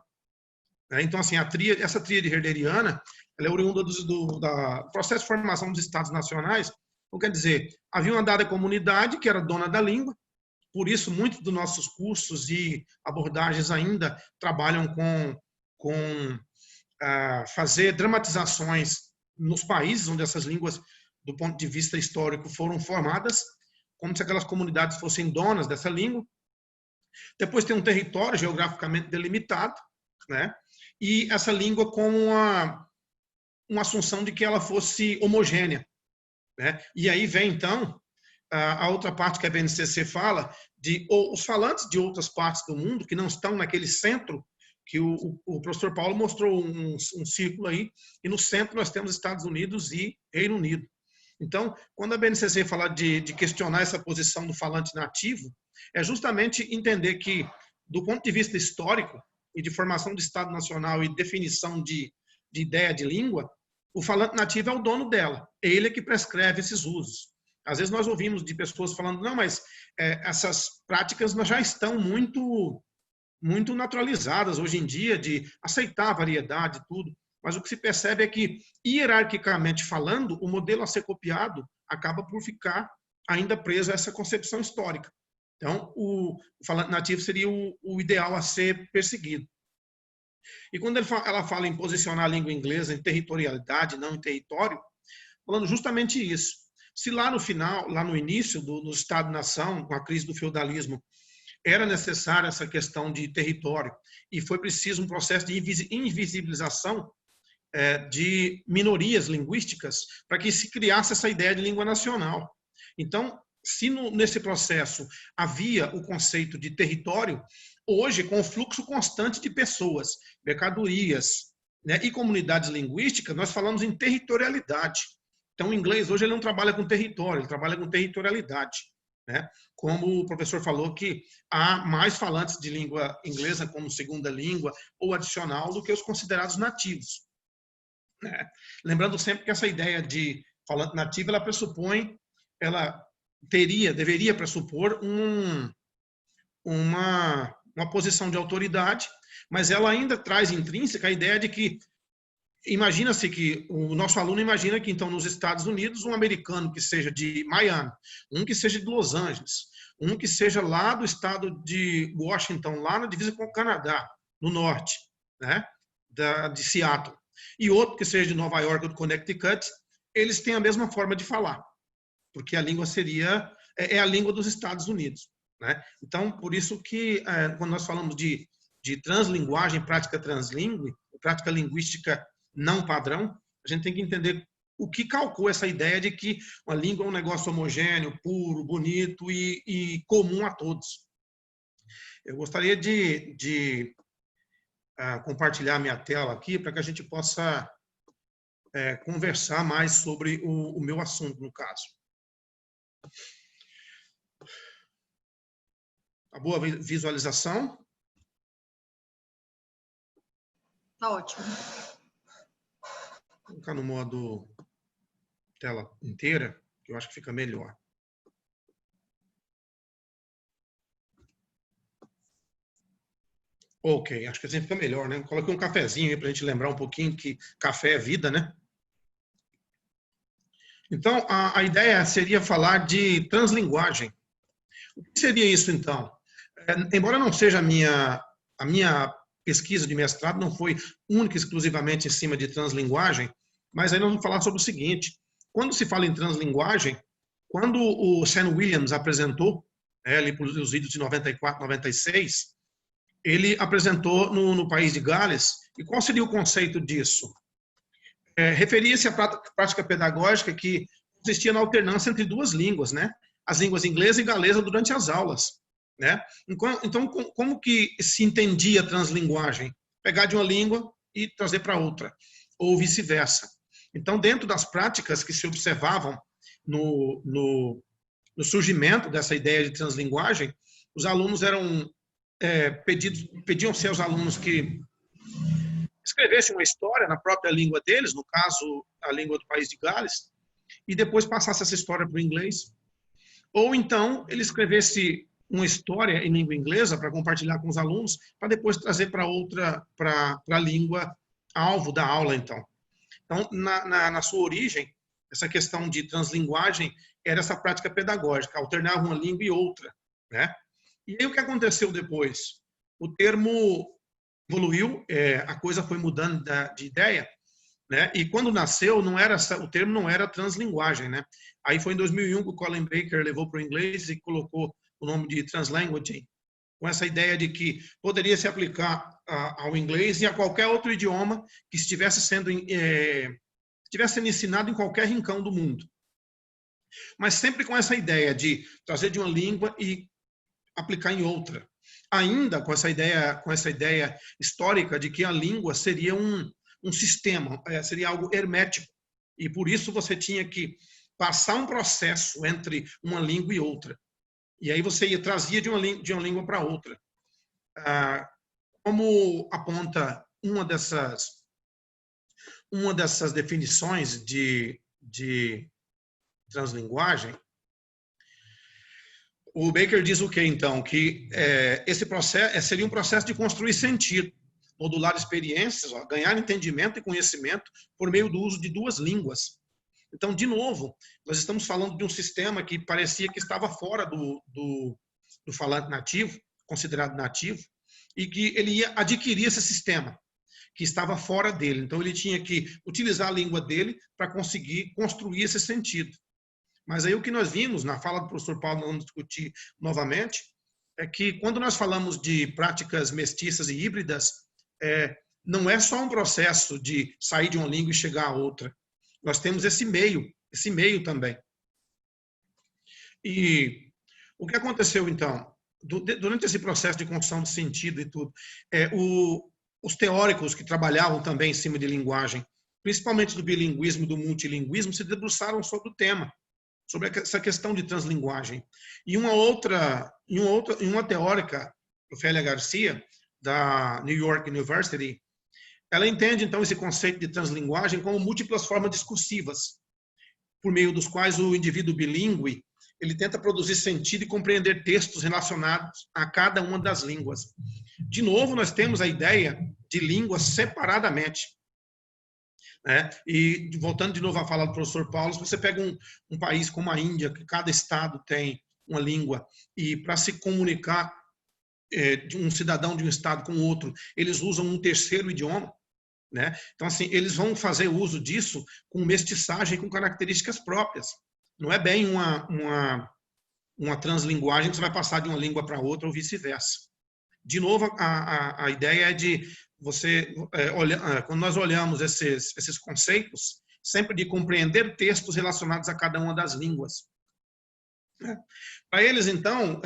Então, assim, essa tríade herderiana, ela é oriunda do processo de formação dos Estados nacionais. Então, quer dizer, havia uma dada comunidade que era dona da língua, por isso muitos dos nossos cursos e abordagens ainda trabalham com fazer dramatizações nos países onde essas línguas, do ponto de vista histórico, foram formadas, como se aquelas comunidades fossem donas dessa língua. Depois tem um território geograficamente delimitado, né? E essa língua com uma assunção de que ela fosse homogênea, né? E aí vem, então, a outra parte que a BNCC fala, de os falantes de outras partes do mundo, que não estão naquele centro, que o professor Paulo mostrou um círculo aí, e no centro nós temos Estados Unidos e Reino Unido. Então, quando a BNCC fala de questionar essa posição do falante nativo, é justamente entender que, do ponto de vista histórico e de formação do Estado Nacional e definição de ideia de língua, o falante nativo é o dono dela. Ele é que prescreve esses usos. Às vezes nós ouvimos de pessoas falando, não, mas essas práticas já estão muito naturalizadas hoje em dia, de aceitar a variedade e tudo. Mas o que se percebe é que, hierarquicamente falando, o modelo a ser copiado acaba por ficar ainda preso a essa concepção histórica. Então, o falante nativo seria o ideal a ser perseguido. E quando ela fala em posicionar a língua inglesa em territorialidade, não em território, falando justamente isso. Se lá no final, lá no início do Estado-nação, com a crise do feudalismo, era necessária essa questão de território e foi preciso um processo de invisibilização de minorias linguísticas para que se criasse essa ideia de língua nacional. Então, se nesse processo havia o conceito de território, hoje, com o fluxo constante de pessoas, mercadorias, né, e comunidades linguísticas, nós falamos em territorialidade. Então, o inglês hoje ele não trabalha com território, ele trabalha com territorialidade. Né? Como o professor falou, que há mais falantes de língua inglesa como segunda língua ou adicional do que os considerados nativos. Né? Lembrando sempre que essa ideia de falante nativo, ela deveria pressupor uma posição de autoridade, mas ela ainda traz intrínseca a ideia de que imagina-se que o nosso aluno imagina que, então, nos Estados Unidos, um americano que seja de Miami, um que seja de Los Angeles, um que seja lá do estado de Washington, lá na divisa com o Canadá, no norte, né, de Seattle, e outro que seja de Nova York ou do Connecticut, eles têm a mesma forma de falar, porque a língua é a língua dos Estados Unidos. né? Então, por isso que quando nós falamos de translinguagem, prática translingüe, prática linguística não padrão, a gente tem que entender o que calcou essa ideia de que uma língua é um negócio homogêneo, puro, bonito e comum a todos. Eu gostaria de compartilhar minha tela aqui para que a gente possa conversar mais sobre o meu assunto, no caso. A boa visualização? Tá ótimo. Vou colocar no modo tela inteira, que eu acho que fica melhor. Ok, acho que assim fica melhor, né? Coloquei um cafezinho aí para a gente lembrar um pouquinho que café é vida, né? Então, a ideia seria falar de translinguagem. O que seria isso, então? Embora não seja a minha pesquisa de mestrado, não foi única e exclusivamente em cima de translinguagem, mas aí nós vamos falar sobre o seguinte. Quando se fala em translinguagem, quando o Sam Williams apresentou, ali pelos vídeos de 94, 96, ele apresentou no país de Gales. E qual seria o conceito disso? Referia-se à prática pedagógica que consistia na alternância entre duas línguas, né? As línguas inglesa e galesa durante as aulas, né? Então, como que se entendia a translinguagem? Pegar de uma língua e trazer para outra, ou vice-versa. Então, dentro das práticas que se observavam no surgimento dessa ideia de translinguagem, os alunos eram pediam-se aos alunos que escrevessem uma história na própria língua deles, no caso, a língua do país de Gales, e depois passasse essa história para o inglês. Ou então, ele escrevesse uma história em língua inglesa para compartilhar com os alunos, para depois trazer para a língua alvo da aula, então. Então, na sua origem, essa questão de translinguagem era essa prática pedagógica, alternar uma língua e outra, né? E aí o que aconteceu depois? O termo evoluiu, a coisa foi mudando de ideia, né? E quando nasceu, o termo não era translinguagem, né? Aí foi em 2001 que o Colin Baker levou para o inglês e colocou o nome de translanguaging, com essa ideia de que poderia se aplicar ao inglês e a qualquer outro idioma que estivesse sendo ensinado em qualquer rincão do mundo. Mas sempre com essa ideia de trazer de uma língua e aplicar em outra. Ainda com essa ideia histórica de que a língua seria um sistema, seria algo hermético. E por isso você tinha que passar um processo entre uma língua e outra. E aí você trazia de uma língua para outra. Como aponta uma dessas definições de translinguagem, o Baker diz o quê, então? Que esse processo seria um processo de construir sentido, modular experiências, ganhar entendimento e conhecimento por meio do uso de duas línguas. Então, de novo, nós estamos falando de um sistema que parecia que estava fora do falante nativo, considerado nativo, e que ele ia adquirir esse sistema, que estava fora dele. Então, ele tinha que utilizar a língua dele para conseguir construir esse sentido. Mas aí o que nós vimos na fala do professor Paulo, nós vamos discutir novamente, é que quando nós falamos de práticas mestiças e híbridas, não é só um processo de sair de uma língua e chegar a outra. Nós temos esse meio também. E o que aconteceu, então? Durante esse processo de construção de sentido e tudo, os teóricos que trabalhavam também em cima de linguagem, principalmente do bilinguismo e do multilinguismo, se debruçaram sobre o tema, sobre essa questão de translinguagem. E uma teórica, Ofélia Garcia, da New York University, ela entende, então, esse conceito de translinguagem como múltiplas formas discursivas, por meio dos quais o indivíduo bilíngue ele tenta produzir sentido e compreender textos relacionados a cada uma das línguas. De novo, nós temos a ideia de línguas separadamente. E voltando de novo à fala do professor Paulo, se você pega um país como a Índia, que cada estado tem uma língua, e para se comunicar de um cidadão de um estado com o outro, eles usam um terceiro idioma, né? Então, assim, eles vão fazer uso disso com mestiçagem, com características próprias. Não é bem uma translinguagem que você vai passar de uma língua para outra ou vice-versa. De novo, a ideia é de você, quando nós olhamos esses conceitos, sempre de compreender textos relacionados a cada uma das línguas. Para eles, então,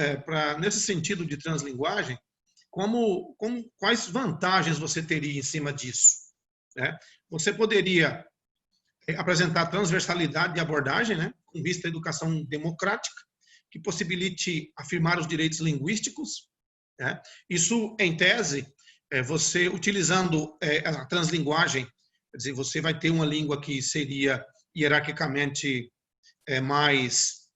nesse sentido de translinguagem, quais vantagens você teria em cima disso? Você poderia apresentar transversalidade de abordagem, com vista à educação democrática, que possibilite afirmar os direitos linguísticos. Isso, em tese, você utilizando a translinguagem, quer dizer, você vai ter uma língua que seria hierarquicamente mais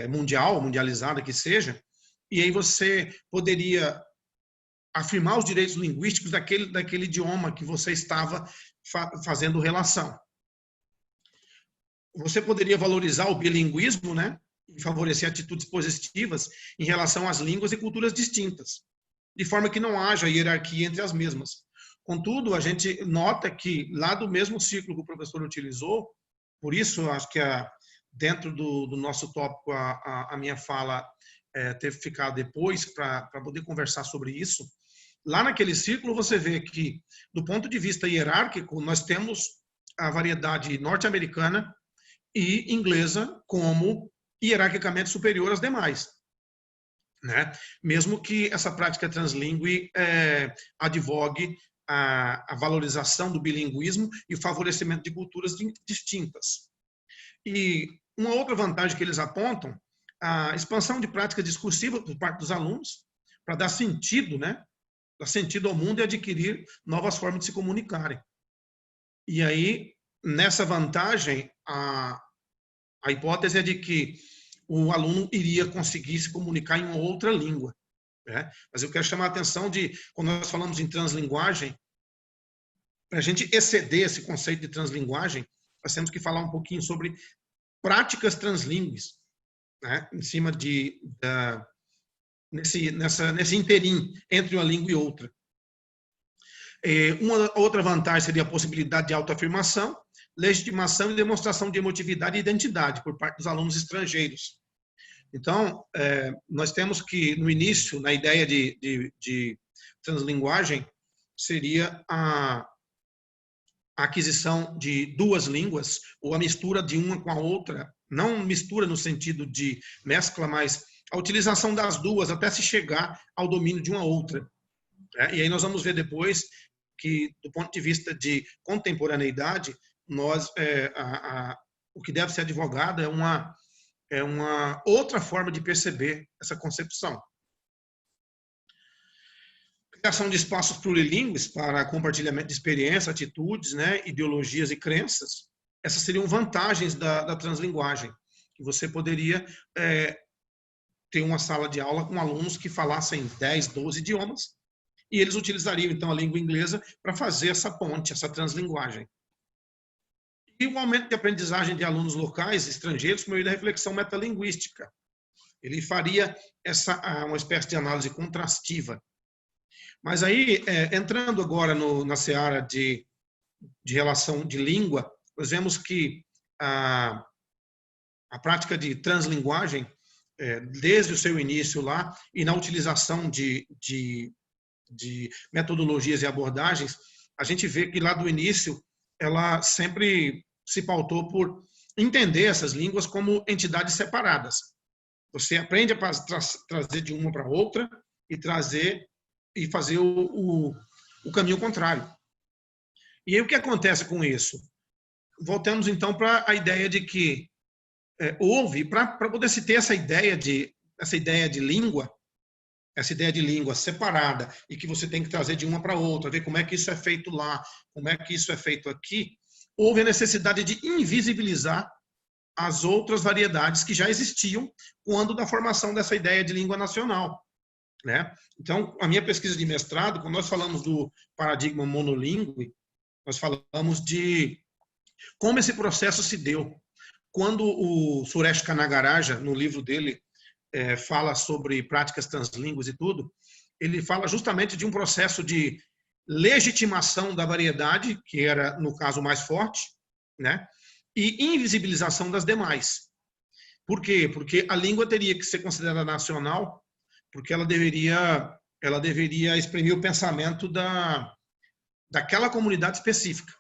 mundializada que seja, e aí você poderia afirmar os direitos linguísticos daquele idioma que você estava fazendo relação. Você poderia valorizar o bilinguismo, e favorecer atitudes positivas em relação às línguas e culturas distintas, de forma que não haja hierarquia entre as mesmas. Contudo, a gente nota que, lá do mesmo ciclo que o professor utilizou, por isso, acho que dentro do nosso tópico, a minha fala teve que ficar depois para poder conversar sobre isso. Lá naquele ciclo, você vê que, do ponto de vista hierárquico, nós temos a variedade norte-americana e inglesa como hierarquicamente superior às demais. Mesmo que essa prática translingüe advogue a valorização do bilinguismo e o favorecimento de culturas distintas. E uma outra vantagem que eles apontam, a expansão de práticas discursivas por parte dos alunos, para dar sentido, dar sentido ao mundo e adquirir novas formas de se comunicarem. E aí, nessa vantagem, a hipótese é de que o aluno iria conseguir se comunicar em uma outra língua. Mas eu quero chamar a atenção de, quando nós falamos em translinguagem, para a gente exceder esse conceito de translinguagem, nós temos que falar um pouquinho sobre práticas translíngues, em cima nesse interim entre uma língua e outra. Uma outra vantagem seria a possibilidade de autoafirmação, legitimação e demonstração de emotividade e identidade por parte dos alunos estrangeiros. Então, nós temos que, no início, na ideia de translinguagem, seria a aquisição de duas línguas, ou a mistura de uma com a outra, não mistura no sentido de mescla, mas a utilização das duas até se chegar ao domínio de uma outra. E aí nós vamos ver depois que, do ponto de vista de contemporaneidade, o que deve ser advogado é uma outra forma de perceber essa concepção. Criação de espaços plurilingües para compartilhamento de experiências, atitudes, ideologias e crenças. Essas seriam vantagens da translinguagem, que você poderia ter uma sala de aula com alunos que falassem 10, 12 idiomas, e eles utilizariam, então, a língua inglesa para fazer essa ponte, essa translinguagem. E o aumento de aprendizagem de alunos locais, estrangeiros, por meio da reflexão metalinguística. Ele faria uma espécie de análise contrastiva. Mas aí, entrando agora na seara de relação de língua, nós vemos que a prática de translinguagem, desde o seu início lá, e na utilização de metodologias e abordagens, a gente vê que lá do início, ela sempre se pautou por entender essas línguas como entidades separadas. Você aprende a trazer de uma para outra e fazer o caminho contrário. E aí o que acontece com isso? Voltamos então para a ideia de que para poder se ter essa ideia de língua, essa ideia de língua separada e que você tem que trazer de uma para outra, ver como é que isso é feito lá, como é que isso é feito aqui, houve a necessidade de invisibilizar as outras variedades que já existiam quando da formação dessa ideia de língua nacional. Então, a minha pesquisa de mestrado, quando nós falamos do paradigma monolíngue, nós falamos de como esse processo se deu. Quando o Suresh Kanagaraja, no livro dele, fala sobre práticas translíngues e tudo, ele fala justamente de um processo de legitimação da variedade, que era, no caso, mais forte, e invisibilização das demais. Por quê? Porque a língua teria que ser considerada nacional, porque ela deveria exprimir o pensamento daquela comunidade específica.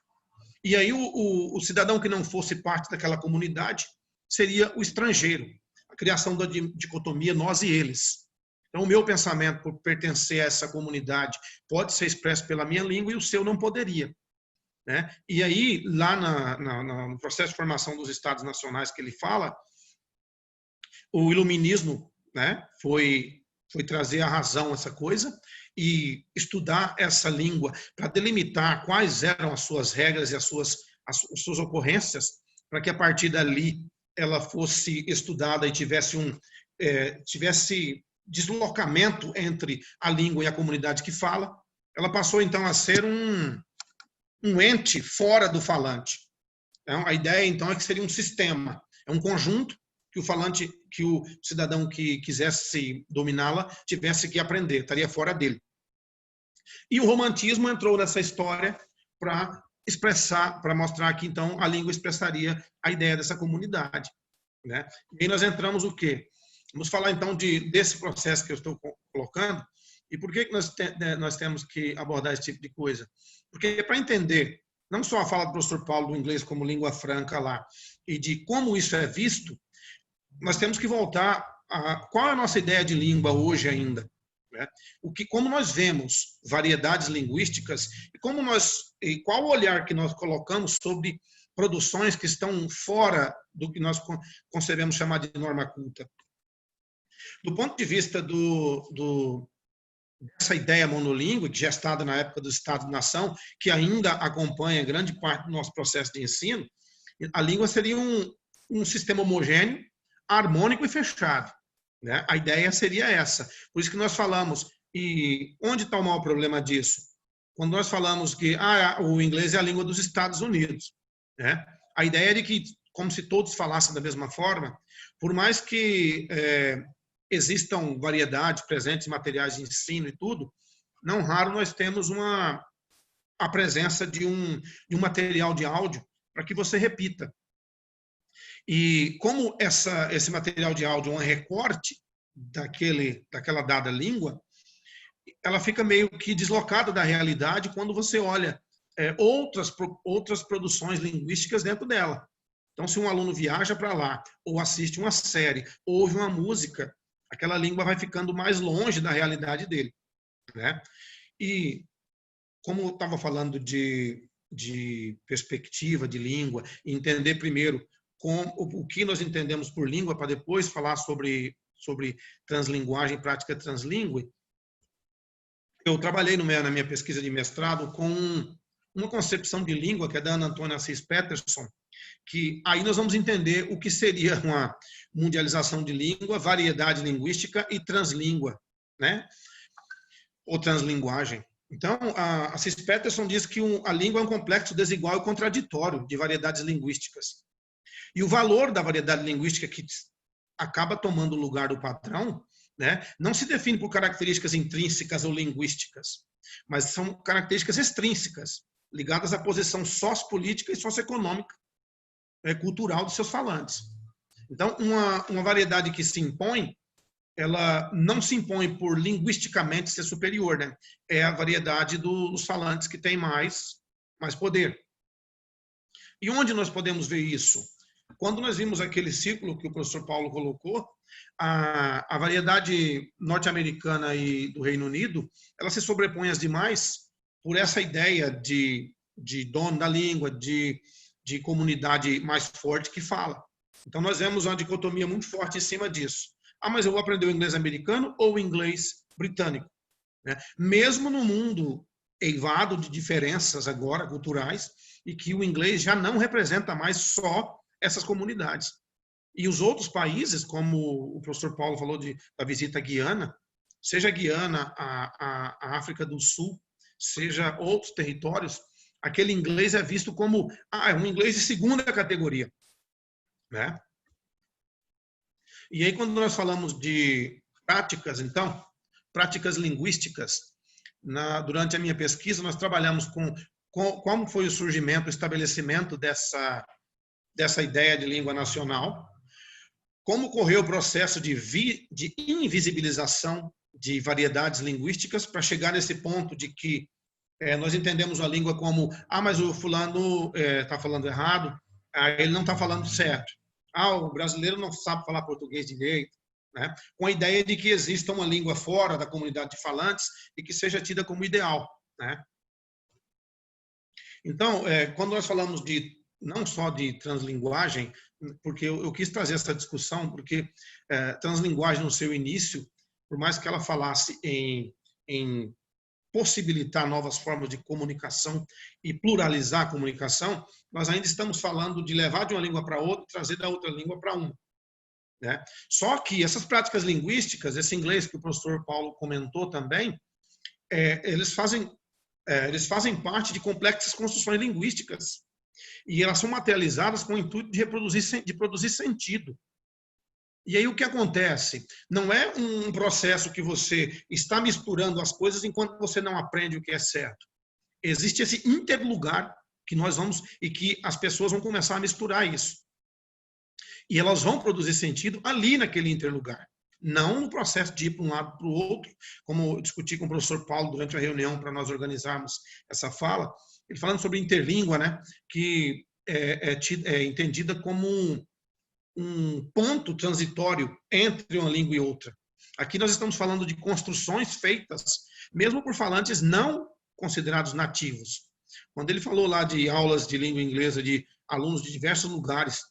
E aí o cidadão que não fosse parte daquela comunidade seria o estrangeiro. A criação da dicotomia nós e eles. Então, o meu pensamento por pertencer a essa comunidade pode ser expresso pela minha língua e o seu não poderia. Né? E aí, lá no processo de formação dos Estados Nacionais que ele fala, o iluminismo, né, foi trazer a razão a essa coisa e estudar essa língua para delimitar quais eram as suas regras e as suas ocorrências, para que a partir dali ela fosse estudada e tivesse deslocamento entre a língua e a comunidade que fala. Ela passou então a ser um ente fora do falante. Então, a ideia então é que seria um sistema, é um conjunto que o falante, que o cidadão que quisesse dominá-la tivesse que aprender, estaria fora dele. E o romantismo entrou nessa história para expressar, para mostrar que então a língua expressaria a ideia dessa comunidade, né? E aí nós entramos o quê? Vamos falar então desse processo que eu estou colocando e por que nós temos que abordar esse tipo de coisa? Porque para entender não só a fala do professor Paulo do inglês como língua franca lá e de como isso é visto, nós temos que voltar a qual é a nossa ideia de língua hoje ainda, né? Como nós vemos variedades linguísticas e qual o olhar que nós colocamos sobre produções que estão fora do que nós concebemos chamar de norma culta. Do ponto de vista dessa ideia monolíngue, gestada na época do Estado-nação, que ainda acompanha grande parte do nosso processo de ensino, a língua seria um sistema homogêneo, harmônico e fechado, né? A ideia seria essa. Por isso que nós falamos, e onde está o maior problema disso? Quando nós falamos que o inglês é a língua dos Estados Unidos, né? A ideia é de que, como se todos falassem da mesma forma, por mais que existam variedades presentes em materiais de ensino e tudo, não raro nós temos a presença de um material de áudio para que você repita. E como esse material de áudio é um recorte daquela dada língua, ela fica meio que deslocada da realidade quando você olha outras produções linguísticas dentro dela. Então, se um aluno viaja para lá, ou assiste uma série, ou ouve uma música, aquela língua vai ficando mais longe da realidade dele, né? E como eu estava falando de perspectiva de língua, entender primeiro o que nós entendemos por língua, para depois falar sobre translinguagem, prática translingüe, eu trabalhei na minha pesquisa de mestrado com uma concepção de língua, que é da Ana Antônia Assis Peterson, que aí nós vamos entender o que seria uma mundialização de língua, variedade linguística e translíngua, né? Ou translinguagem. Então, a Assis Peterson diz que a língua é um complexo desigual e contraditório de variedades linguísticas. E o valor da variedade linguística que acaba tomando o lugar do padrão, né, não se define por características intrínsecas ou linguísticas, mas são características extrínsecas, ligadas à posição sociopolítica e socioeconômica, cultural dos seus falantes. Então, uma variedade que se impõe, ela não se impõe por linguisticamente ser superior, né? É a variedade dos falantes que tem mais poder. E onde nós podemos ver isso? Quando nós vimos aquele círculo que o professor Paulo colocou, a variedade norte-americana e do Reino Unido, ela se sobrepõe às demais por essa ideia de dono da língua, de comunidade mais forte que fala. Então, nós vemos uma dicotomia muito forte em cima disso. Mas eu vou aprender o inglês americano ou o inglês britânico, né? Mesmo no mundo eivado de diferenças agora culturais, e que o inglês já não representa mais só essas comunidades. E os outros países, como o professor Paulo falou da visita à Guiana, seja a Guiana, a África do Sul, seja outros territórios, aquele inglês é visto como um inglês de segunda categoria, né? E aí, quando nós falamos de práticas, então, práticas linguísticas, durante a minha pesquisa, nós trabalhamos com como foi o surgimento, o estabelecimento dessa ideia de língua nacional, como ocorreu o processo de invisibilização de variedades linguísticas para chegar nesse ponto de que nós entendemos a língua como, mas o fulano está falando errado, ele não está falando certo. O brasileiro não sabe falar português direito, né? Com a ideia de que exista uma língua fora da comunidade de falantes e que seja tida como ideal, né? Então, quando nós falamos não só de translinguagem, porque eu quis trazer essa discussão, porque translinguagem no seu início, por mais que ela falasse em possibilitar novas formas de comunicação e pluralizar a comunicação, nós ainda estamos falando de levar de uma língua para outra e trazer da outra língua para uma, né? Só que essas práticas linguísticas, esse inglês que o professor Paulo comentou também, eles fazem parte de complexas construções linguísticas e elas são materializadas com o intuito de produzir sentido. E aí o que acontece? Não é um processo que você está misturando as coisas enquanto você não aprende o que é certo. Existe esse interlugar que nós vamos e que as pessoas vão começar a misturar isso. E elas vão produzir sentido ali naquele interlugar. Não no processo de ir para um lado para o outro, como eu discuti com o professor Paulo durante a reunião para nós organizarmos essa fala, ele falando sobre interlíngua, né, que é entendida como um ponto transitório entre uma língua e outra. Aqui nós estamos falando de construções feitas, mesmo por falantes não considerados nativos. Quando ele falou lá de aulas de língua inglesa de alunos de diversos lugares,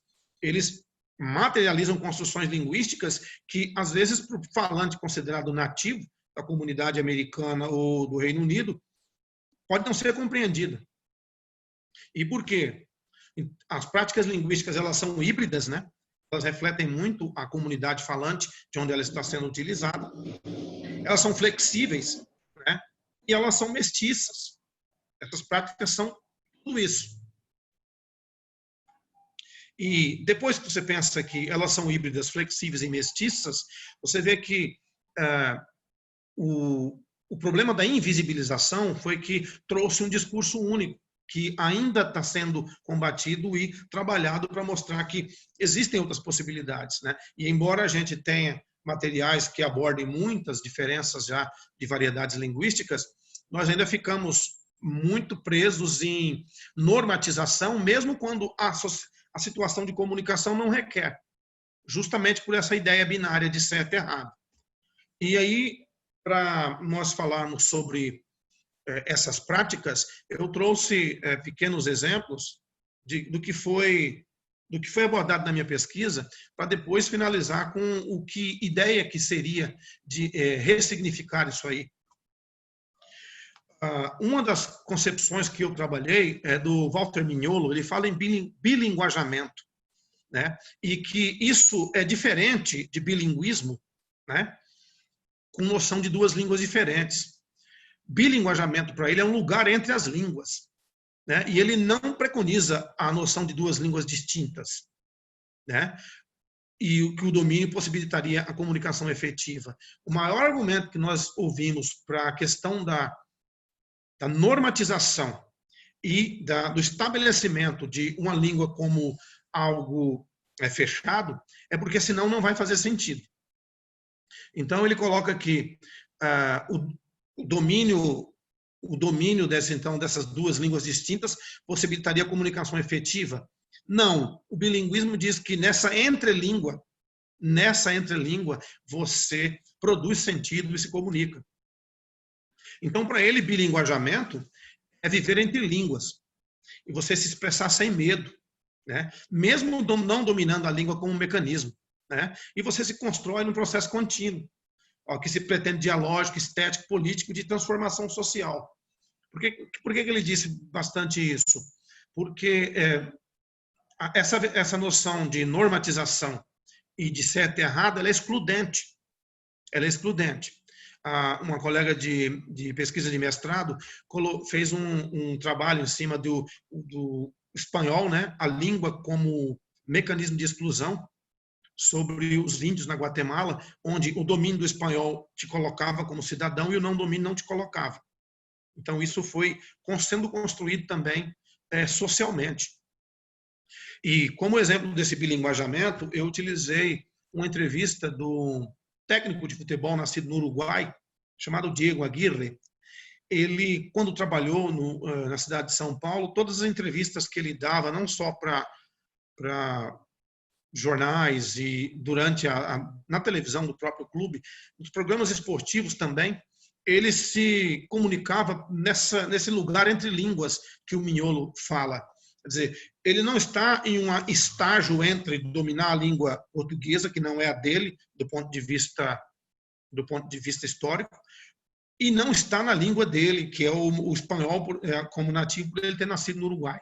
eles materializam construções linguísticas que, às vezes, para o falante considerado nativo da comunidade americana ou do Reino Unido, pode não ser compreendida. E por quê? As práticas linguísticas, elas são híbridas, né? Elas refletem muito a comunidade falante de onde ela está sendo utilizada. Elas são flexíveis, né? E elas são mestiças. Essas práticas são tudo isso. E depois que você pensa que elas são híbridas, flexíveis e mestiças, você vê que o problema da invisibilização foi que trouxe um discurso único, que ainda está sendo combatido e trabalhado para mostrar que existem outras possibilidades, né? E embora a gente tenha materiais que abordem muitas diferenças já de variedades linguísticas, nós ainda ficamos muito presos em normatização, mesmo quando a situação de comunicação não requer, justamente por essa ideia binária de certo e errado. E aí, para nós falarmos sobre essas práticas, eu trouxe pequenos exemplos do que foi abordado na minha pesquisa, para depois finalizar com ideia que seria de ressignificar isso aí. Uma das concepções que eu trabalhei é do Walter Mignolo. Ele fala em bilinguajamento, né? E que isso é diferente de bilinguismo, né? Com noção de duas línguas diferentes. Bilinguajamento, para ele, é um lugar entre as línguas, né? E ele não preconiza a noção de duas línguas distintas, né? E que o domínio possibilitaria a comunicação efetiva. O maior argumento que nós ouvimos para a questão da normatização e do estabelecimento de uma língua como algo fechado é porque senão não vai fazer sentido. Então ele coloca que o domínio dessas duas línguas distintas possibilitaria a comunicação efetiva. Não, o bilinguismo diz que nessa entrelíngua você produz sentido e se comunica. Então, para ele, bilinguajamento é viver entre línguas e você se expressar sem medo, né? Mesmo não dominando a língua como um mecanismo, né? E você se constrói num processo contínuo, que se pretende dialógico, estético, político, de transformação social. Por que ele disse bastante isso? Porque essa noção de normatização e de certo e errado, ela é excludente. Ela é excludente. Uma colega de pesquisa de mestrado fez um trabalho em cima do espanhol, né? A língua como mecanismo de exclusão, sobre os índios na Guatemala, onde o domínio do espanhol te colocava como cidadão e o não domínio não te colocava. Então, isso foi sendo construído também socialmente. E, como exemplo desse bilinguajamento, eu utilizei uma entrevista do técnico de futebol nascido no Uruguai, chamado Diego Aguirre. Ele, quando trabalhou na cidade de São Paulo, todas as entrevistas que ele dava, não só para jornais e durante na televisão do próprio clube, nos programas esportivos também, ele se comunicava nesse lugar entre línguas que o Mignolo fala. Quer dizer, ele não está em um estágio entre dominar a língua portuguesa, que não é a dele, do ponto de vista histórico, e não está na língua dele, que é o espanhol, como nativo, por ele ter nascido no Uruguai.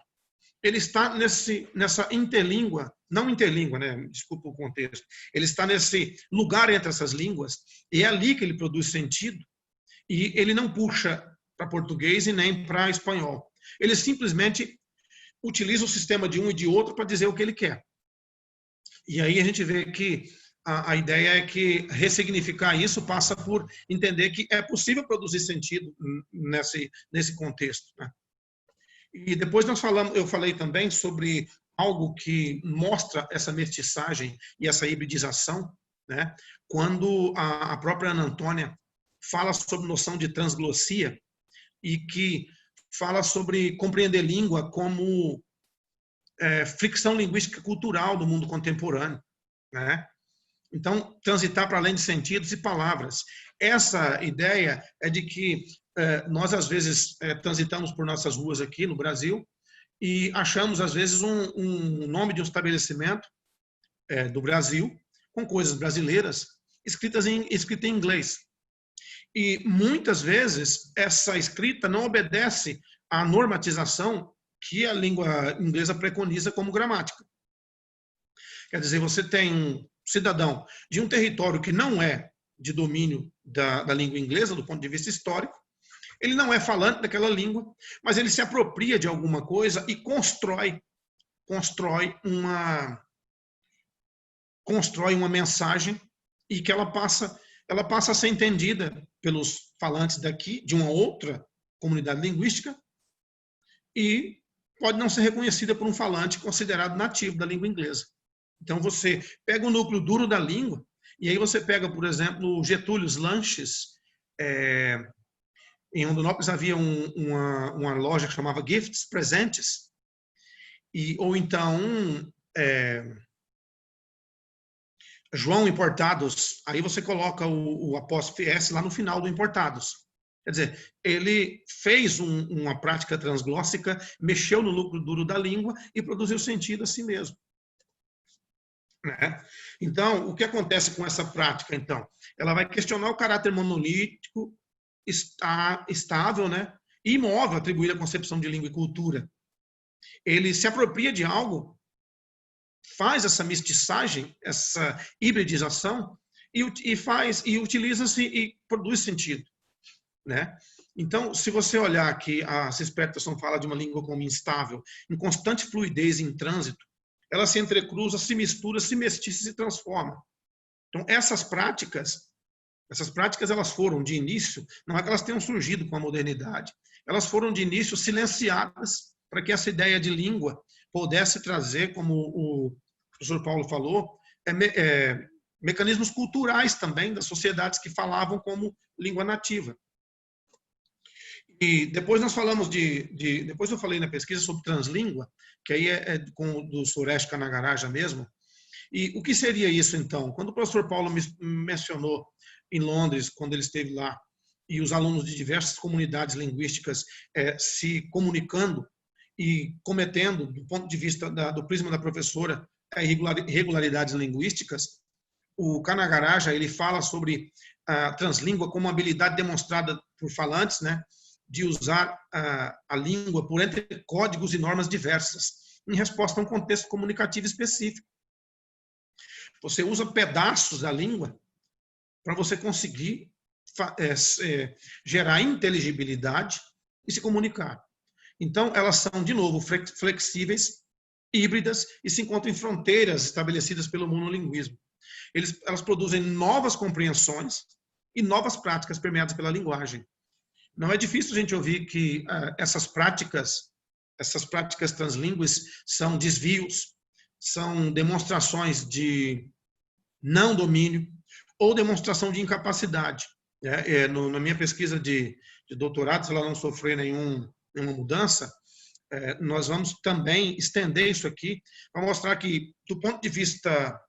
Ele está nessa interlíngua, não interlíngua, né? Desculpa o contexto. Ele está nesse lugar entre essas línguas, e é ali que ele produz sentido, e ele não puxa para português e nem para espanhol. Ele simplesmente utiliza o sistema de um e de outro para dizer o que ele quer. E aí a gente vê que a ideia é que ressignificar isso passa por entender que é possível produzir sentido nesse contexto, né? E depois eu falei também sobre algo que mostra essa mestiçagem e essa hibridização, né? Quando a própria Ana Antônia fala sobre noção de transglossia e que fala sobre compreender língua como fricção linguística cultural do mundo contemporâneo, né? Então, transitar para além de sentidos e palavras. Essa ideia é de que nós, às vezes, transitamos por nossas ruas aqui no Brasil e achamos, às vezes, um nome de um estabelecimento do Brasil com coisas brasileiras escrita em inglês. E, muitas vezes, essa escrita não obedece à normatização que a língua inglesa preconiza como gramática. Quer dizer, você tem um cidadão de um território que não é de domínio da língua inglesa, do ponto de vista histórico, ele não é falante daquela língua, mas ele se apropria de alguma coisa e constrói uma mensagem e que ela passa a ser entendida pelos falantes daqui, de uma outra comunidade linguística, e pode não ser reconhecida por um falante considerado nativo da língua inglesa. Então, você pega o núcleo duro da língua, e aí você pega, por exemplo, o Getúlio Lanches. Em Rondonópolis havia uma loja que chamava Gifts, Presentes, ou então João Importados, aí você coloca o apóstrofe S lá no final do Importados. Quer dizer, ele fez uma prática transglóssica, mexeu no núcleo duro da língua e produziu sentido a si mesmo. Né? Então, o que acontece com essa prática, então? Ela vai questionar o caráter monolítico, estável, né? E imóvel atribuído à concepção de língua e cultura. Ele se apropria de algo, faz essa mestiçagem, essa hibridização, e utiliza-se e produz sentido. Né? Então, se você olhar que a Cisperterson fala de uma língua como instável, em constante fluidez em trânsito, ela se entrecruza, se mistura, se mestiça e se transforma. Então, essas práticas elas foram, de início, não é que elas tenham surgido com a modernidade, elas foram, de início, silenciadas para que essa ideia de língua pudesse trazer, como o professor Paulo falou, mecanismos culturais também das sociedades que falavam como língua nativa. E depois nós falamos depois eu falei na pesquisa sobre translíngua, que aí do Suresh Kanagaraja mesmo. E o que seria isso, então? Quando o professor Paulo me mencionou em Londres, quando ele esteve lá, e os alunos de diversas comunidades linguísticas se comunicando e cometendo, do ponto de vista do prisma da professora, irregularidades linguísticas, o Kanagaraja ele fala sobre a translíngua como uma habilidade demonstrada por falantes, né, de usar a língua por entre códigos e normas diversas, em resposta a um contexto comunicativo específico. Você usa pedaços da língua para você conseguir gerar inteligibilidade e se comunicar. Então, elas são, de novo, flexíveis, híbridas e se encontram em fronteiras estabelecidas pelo monolinguismo. Elas produzem novas compreensões e novas práticas permeadas pela linguagem. Não é difícil a gente ouvir que essas práticas translíngues são desvios, são demonstrações de não domínio ou demonstração de incapacidade. Na minha pesquisa de doutorado, se ela não sofrer nenhuma mudança, nós vamos também estender isso aqui para mostrar que, do ponto de vista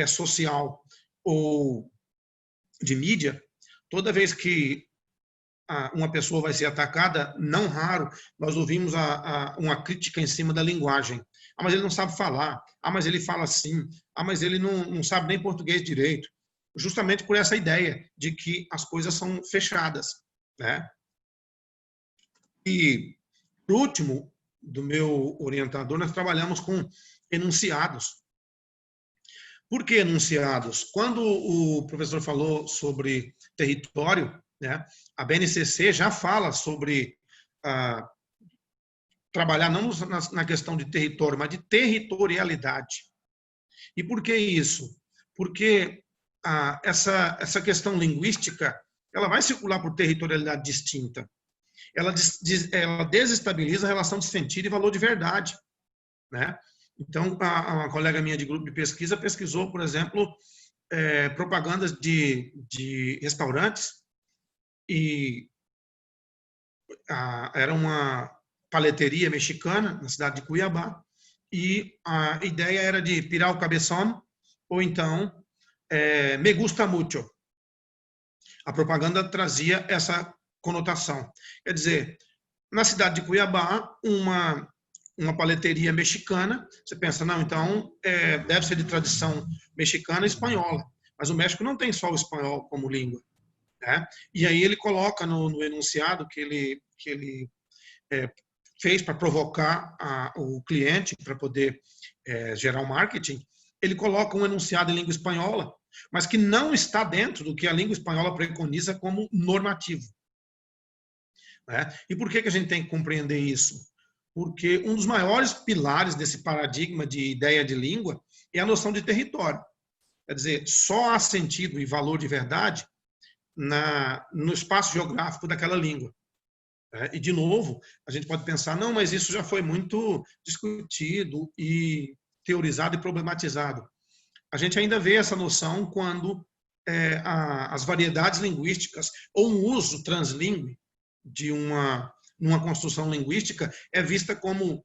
social ou de mídia, toda vez que uma pessoa vai ser atacada, não raro, nós ouvimos uma crítica em cima da linguagem. Ah, mas ele não sabe falar. Ah, mas ele fala assim. Ah, mas ele não sabe nem português direito. Justamente por essa ideia de que as coisas são fechadas, né? E, por último, do meu orientador, nós trabalhamos com enunciados. Por que enunciados? Quando o professor falou sobre território, né, a BNCC já fala sobre trabalhar não na questão de território, mas de territorialidade. E por que isso? Porque essa questão linguística, ela vai circular por territorialidade distinta. Ela desestabiliza a relação de sentido e valor de verdade, né? Então, uma colega minha de grupo de pesquisa pesquisou, por exemplo, propagandas de restaurantes e era uma paleteria mexicana na cidade de Cuiabá e a ideia era de pirar o cabeção ou então me gusta mucho. A propaganda trazia essa conotação. Quer dizer, na cidade de Cuiabá, uma paleteria mexicana, você pensa, não, então deve ser de tradição mexicana e espanhola. Mas o México não tem só o espanhol como língua, né? E aí ele coloca no enunciado que ele fez para provocar o cliente, para poder gerar o marketing, ele coloca um enunciado em língua espanhola, mas que não está dentro do que a língua espanhola preconiza como normativo. Né? E por que a gente tem que compreender isso? Porque um dos maiores pilares desse paradigma de ideia de língua é a noção de território. Quer dizer, só há sentido e valor de verdade no espaço geográfico daquela língua. E, de novo, a gente pode pensar, não, mas isso já foi muito discutido e teorizado e problematizado. A gente ainda vê essa noção quando as variedades linguísticas ou um uso translingüe de numa construção linguística é vista como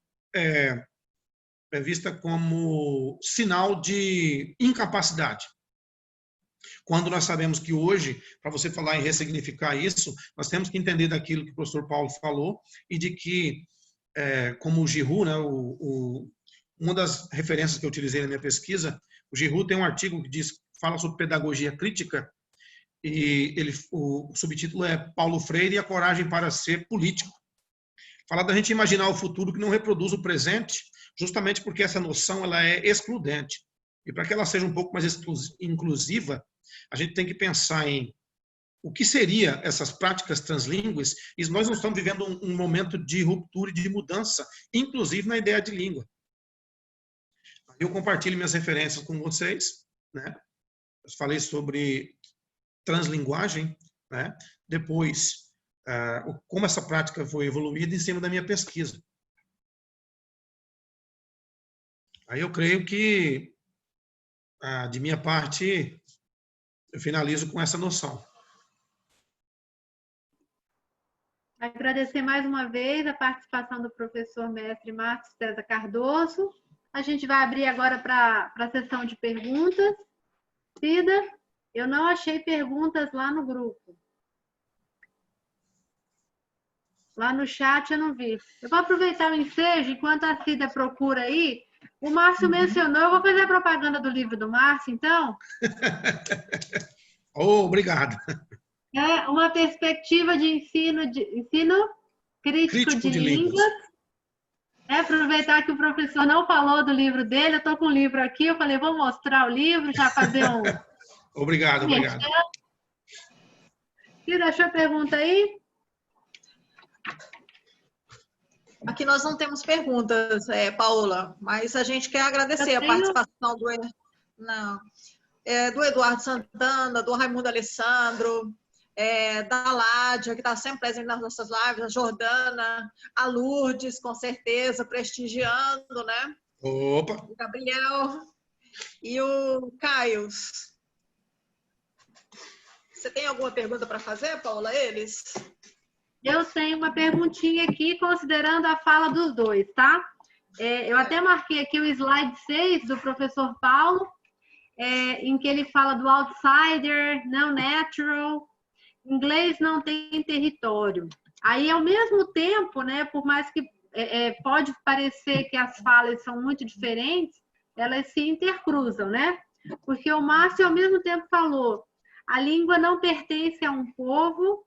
sinal de incapacidade. Quando nós sabemos que hoje, para você falar em ressignificar isso, nós temos que entender daquilo que o professor Paulo falou e de que, como o Giroux, né, uma das referências que eu utilizei na minha pesquisa, o Giroux tem um artigo que fala sobre pedagogia crítica e o subtítulo é Paulo Freire e a coragem para ser político. Fala da gente imaginar o futuro que não reproduz o presente, justamente porque essa noção ela é excludente. E para que ela seja um pouco mais inclusiva, a gente tem que pensar em o que seria essas práticas translíngues, e nós não estamos vivendo um momento de ruptura e de mudança, inclusive na ideia de língua. Eu compartilho minhas referências com vocês, né? Eu falei sobre translinguagem, né? Depois, como essa prática foi evoluída em cima da minha pesquisa. Aí eu creio que, de minha parte, eu finalizo com essa noção. Agradecer mais uma vez a participação do professor mestre Marcos César Cardoso. A gente vai abrir agora para a sessão de perguntas. Cida, eu não achei perguntas lá no grupo. Lá no chat eu não vi. Eu vou aproveitar o ensejo, enquanto a Cida procura aí. O Márcio mencionou, eu vou fazer a propaganda do livro do Márcio, então. Obrigado. Uma perspectiva de ensino crítico de línguas. Aproveitar que o professor não falou do livro dele, eu estou com o livro aqui, eu falei, vou mostrar o livro, já fazer um... Obrigado. Cida, achou a pergunta aí? Aqui nós não temos perguntas, Paola, mas a gente quer agradecer a participação do Eduardo Santana, do Raimundo Alessandro, da Ládia, que está sempre presente nas nossas lives, a Jordana, a Lourdes, com certeza, prestigiando, né? Opa! O Gabriel. E o Caio, você tem alguma pergunta para fazer, Paula, a eles? Eu tenho uma perguntinha aqui, considerando a fala dos dois, tá? Eu até marquei aqui o slide 6 do professor Paulo, em que ele fala do outsider, não natural, inglês não tem território. Aí, ao mesmo tempo, né, por mais que pode parecer que as falas são muito diferentes, elas se intercruzam, né? Porque o Márcio, ao mesmo tempo, falou: a língua não pertence a um povo,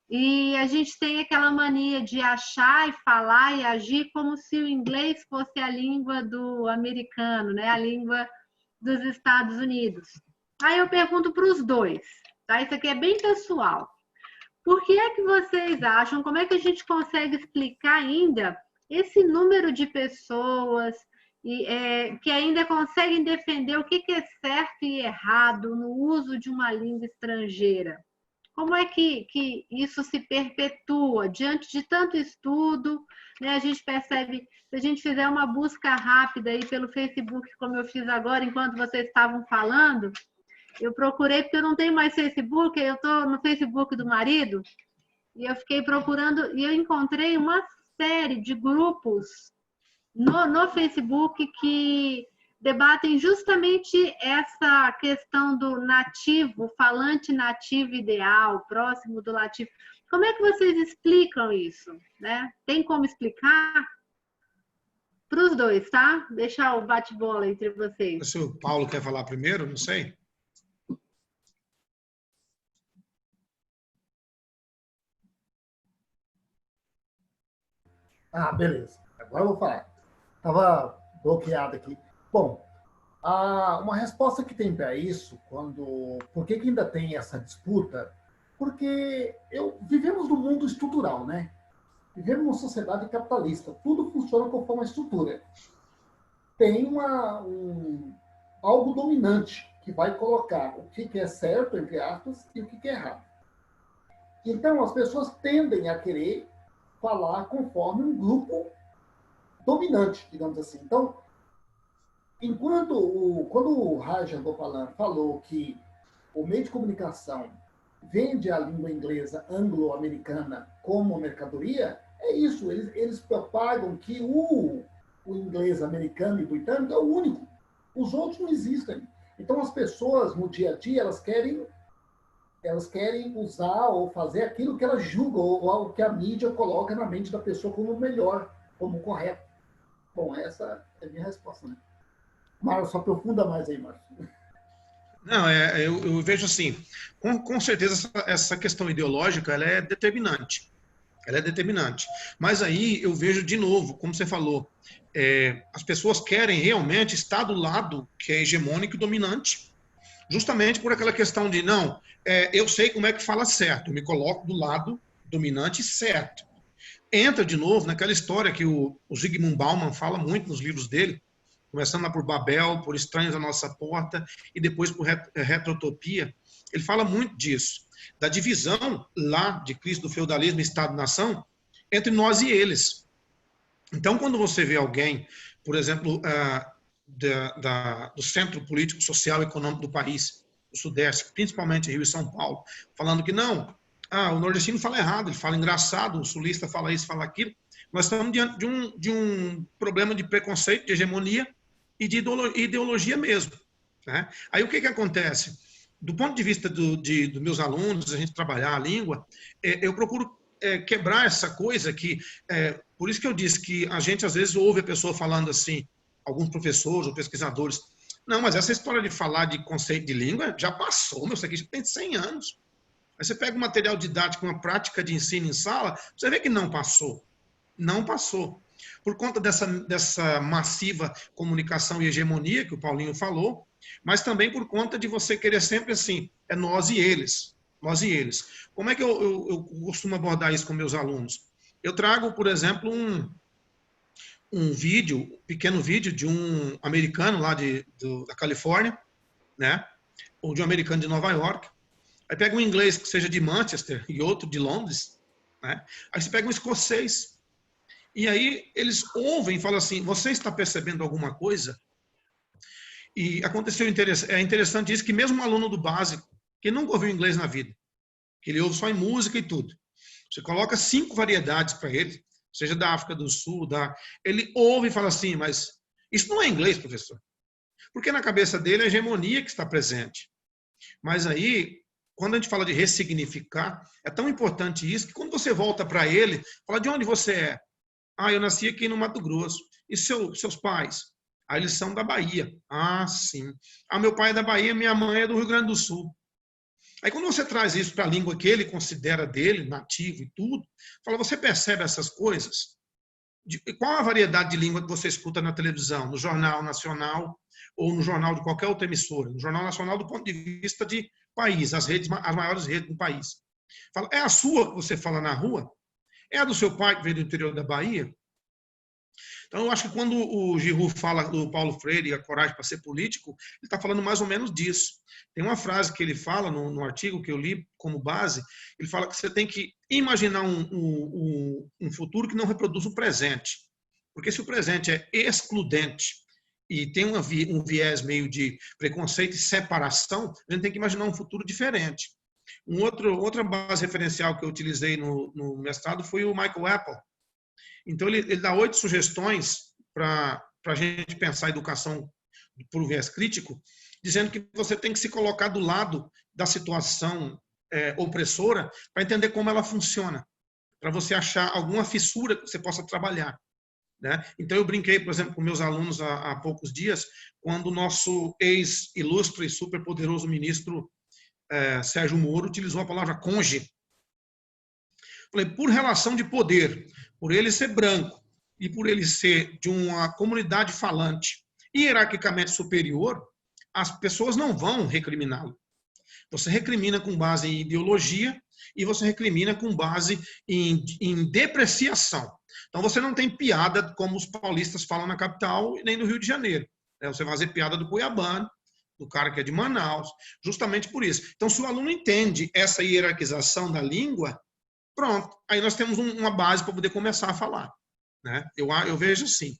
e a gente tem aquela mania de achar e falar e agir como se o inglês fosse a língua do americano, né? A língua dos Estados Unidos. Aí eu pergunto para os dois, tá? Isso aqui é bem pessoal. Por que é que vocês acham, como é que a gente consegue explicar ainda esse número de pessoas que ainda conseguem defender o que é certo e errado no uso de uma língua estrangeira? Como é que isso se perpetua diante de tanto estudo, né? A gente percebe, se a gente fizer uma busca rápida aí pelo Facebook, como eu fiz agora, enquanto vocês estavam falando, eu procurei, porque eu não tenho mais Facebook, eu estou no Facebook do marido, e eu fiquei procurando, e eu encontrei uma série de grupos no Facebook que debatem justamente essa questão do nativo, falante nativo ideal, próximo do nativo. Como é que vocês explicam isso, né? Tem como explicar? Para os dois, tá? Deixar o bate-bola entre vocês. Se o Paulo quer falar primeiro, não sei. Ah, beleza. Agora eu vou falar. Estava bloqueado aqui. Bom, uma resposta que tem para isso, por que ainda tem essa disputa? Porque vivemos num mundo estrutural, né? Vivemos numa sociedade capitalista. Tudo funciona conforme a estrutura. Tem algo dominante que vai colocar o que é certo, entre aspas, e o que é errado. Então, as pessoas tendem a querer falar conforme um grupo dominante, digamos assim. Então, quando o Raja Gopalan falou que o meio de comunicação vende a língua inglesa anglo-americana como mercadoria, é isso. Eles propagam que o inglês americano e britânico é o único. Os outros não existem. Então, as pessoas, no dia a dia, elas querem usar ou fazer aquilo que elas julgam, ou algo que a mídia coloca na mente da pessoa como melhor, como correto. Bom, essa é a minha resposta, né? Mário, só aprofunda mais aí, Mário. Não, eu vejo assim, com certeza essa questão ideológica ela é determinante. Ela é determinante. Mas aí eu vejo de novo, como você falou, as pessoas querem realmente estar do lado que é hegemônico e dominante, justamente por aquela questão de, não, eu sei como é que fala certo, eu me coloco do lado dominante certo. Entra de novo naquela história que o Zygmunt Bauman fala muito nos livros dele, começando lá por Babel, por Estranhos à Nossa Porta, e depois por Retrotopia. Ele fala muito disso, da divisão lá de Cristo do feudalismo e Estado-nação entre nós e eles. Então, quando você vê alguém, por exemplo, do centro político, social e econômico do país, do Sudeste, principalmente Rio e São Paulo, falando que não, o nordestino fala errado, ele fala engraçado, o sulista fala isso, fala aquilo, nós estamos diante de um problema de preconceito, de hegemonia e de ideologia mesmo, né? Aí o que acontece? Do ponto de vista dos meus alunos, a gente trabalhar a língua, eu procuro quebrar essa coisa que, por isso que eu disse que a gente às vezes ouve a pessoa falando assim, alguns professores ou pesquisadores, não, mas essa história de falar de conceito de língua já passou, isso aqui já tem 100 anos. Aí você pega um material didático, uma prática de ensino em sala, você vê que não passou. Não passou. Por conta dessa massiva comunicação e hegemonia que o Paulinho falou, mas também por conta de você querer sempre assim, nós e eles. Nós e eles. Como é que eu costumo abordar isso com meus alunos? Eu trago, por exemplo, um pequeno vídeo de um americano lá da Califórnia, né? Ou de um americano de Nova York. Aí pega um inglês que seja de Manchester e outro de Londres, né? Aí você pega um escocês. E aí eles ouvem e falam assim, você está percebendo alguma coisa? E aconteceu interessante isso, que mesmo um aluno do básico, que nunca ouviu inglês na vida, que ele ouve só em música e tudo, você coloca 5 variedades para ele, seja da África do Sul, ele ouve e fala assim, mas isso não é inglês, professor. Porque na cabeça dele é a hegemonia que está presente. Mas aí, quando a gente fala de ressignificar, é tão importante isso, que quando você volta para ele, fala, de onde você é? Ah, eu nasci aqui no Mato Grosso. E seus pais? Ah, eles são da Bahia. Ah, sim. Ah, meu pai é da Bahia, minha mãe é do Rio Grande do Sul. Aí quando você traz isso para a língua que ele considera dele, nativo e tudo, fala, você percebe essas coisas? Qual a variedade de língua que você escuta na televisão, no Jornal Nacional ou no jornal de qualquer outra emissora? No Jornal Nacional do ponto de vista de país, as maiores redes do país. Fala, é a sua que você fala na rua? É a do seu pai que veio do interior da Bahia? Então, eu acho que quando o Giroud fala do Paulo Freire e a coragem para ser político, ele está falando mais ou menos disso. Tem uma frase que ele fala no artigo que eu li como base, ele fala que você tem que imaginar um futuro que não reproduz o presente. Porque se o presente é excludente e tem um viés meio de preconceito e separação, a gente tem que imaginar um futuro diferente. Outra base referencial que eu utilizei no mestrado foi o Michael Apple. Então, ele dá 8 sugestões para a gente pensar a educação por viés crítico, dizendo que você tem que se colocar do lado da situação opressora para entender como ela funciona, para você achar alguma fissura que você possa trabalhar. Né? Então, eu brinquei, por exemplo, com meus alunos há poucos dias, quando o nosso ex-ilustre e superpoderoso ministro Sérgio Moro utilizou a palavra conge. Falei, por relação de poder, por ele ser branco e por ele ser de uma comunidade falante hierarquicamente superior, as pessoas não vão recriminá-lo. Você recrimina com base em ideologia e você recrimina com base em depreciação. Então, você não tem piada, como os paulistas falam na capital, nem no Rio de Janeiro. Você vai fazer piada do cuiabano, do cara que é de Manaus, justamente por isso. Então, se o aluno entende essa hierarquização da língua, pronto, aí nós temos uma base para poder começar a falar. Né? Eu vejo assim.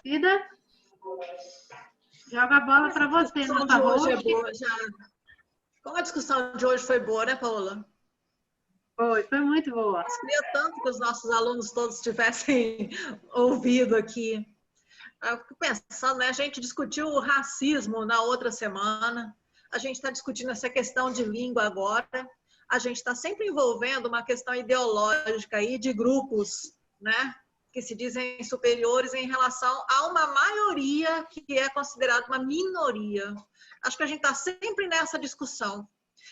Cida, joga a bola para você, nossa hoje. Como a discussão de hoje foi boa, né, Paola? Foi muito boa. Eu queria tanto que os nossos alunos todos tivessem ouvido aqui. Eu fico pensando, né? A gente discutiu o racismo na outra semana, a gente está discutindo essa questão de língua agora, a gente está sempre envolvendo uma questão ideológica aí de grupos, né? Que se dizem superiores em relação a uma maioria que é considerada uma minoria. Acho que a gente está sempre nessa discussão.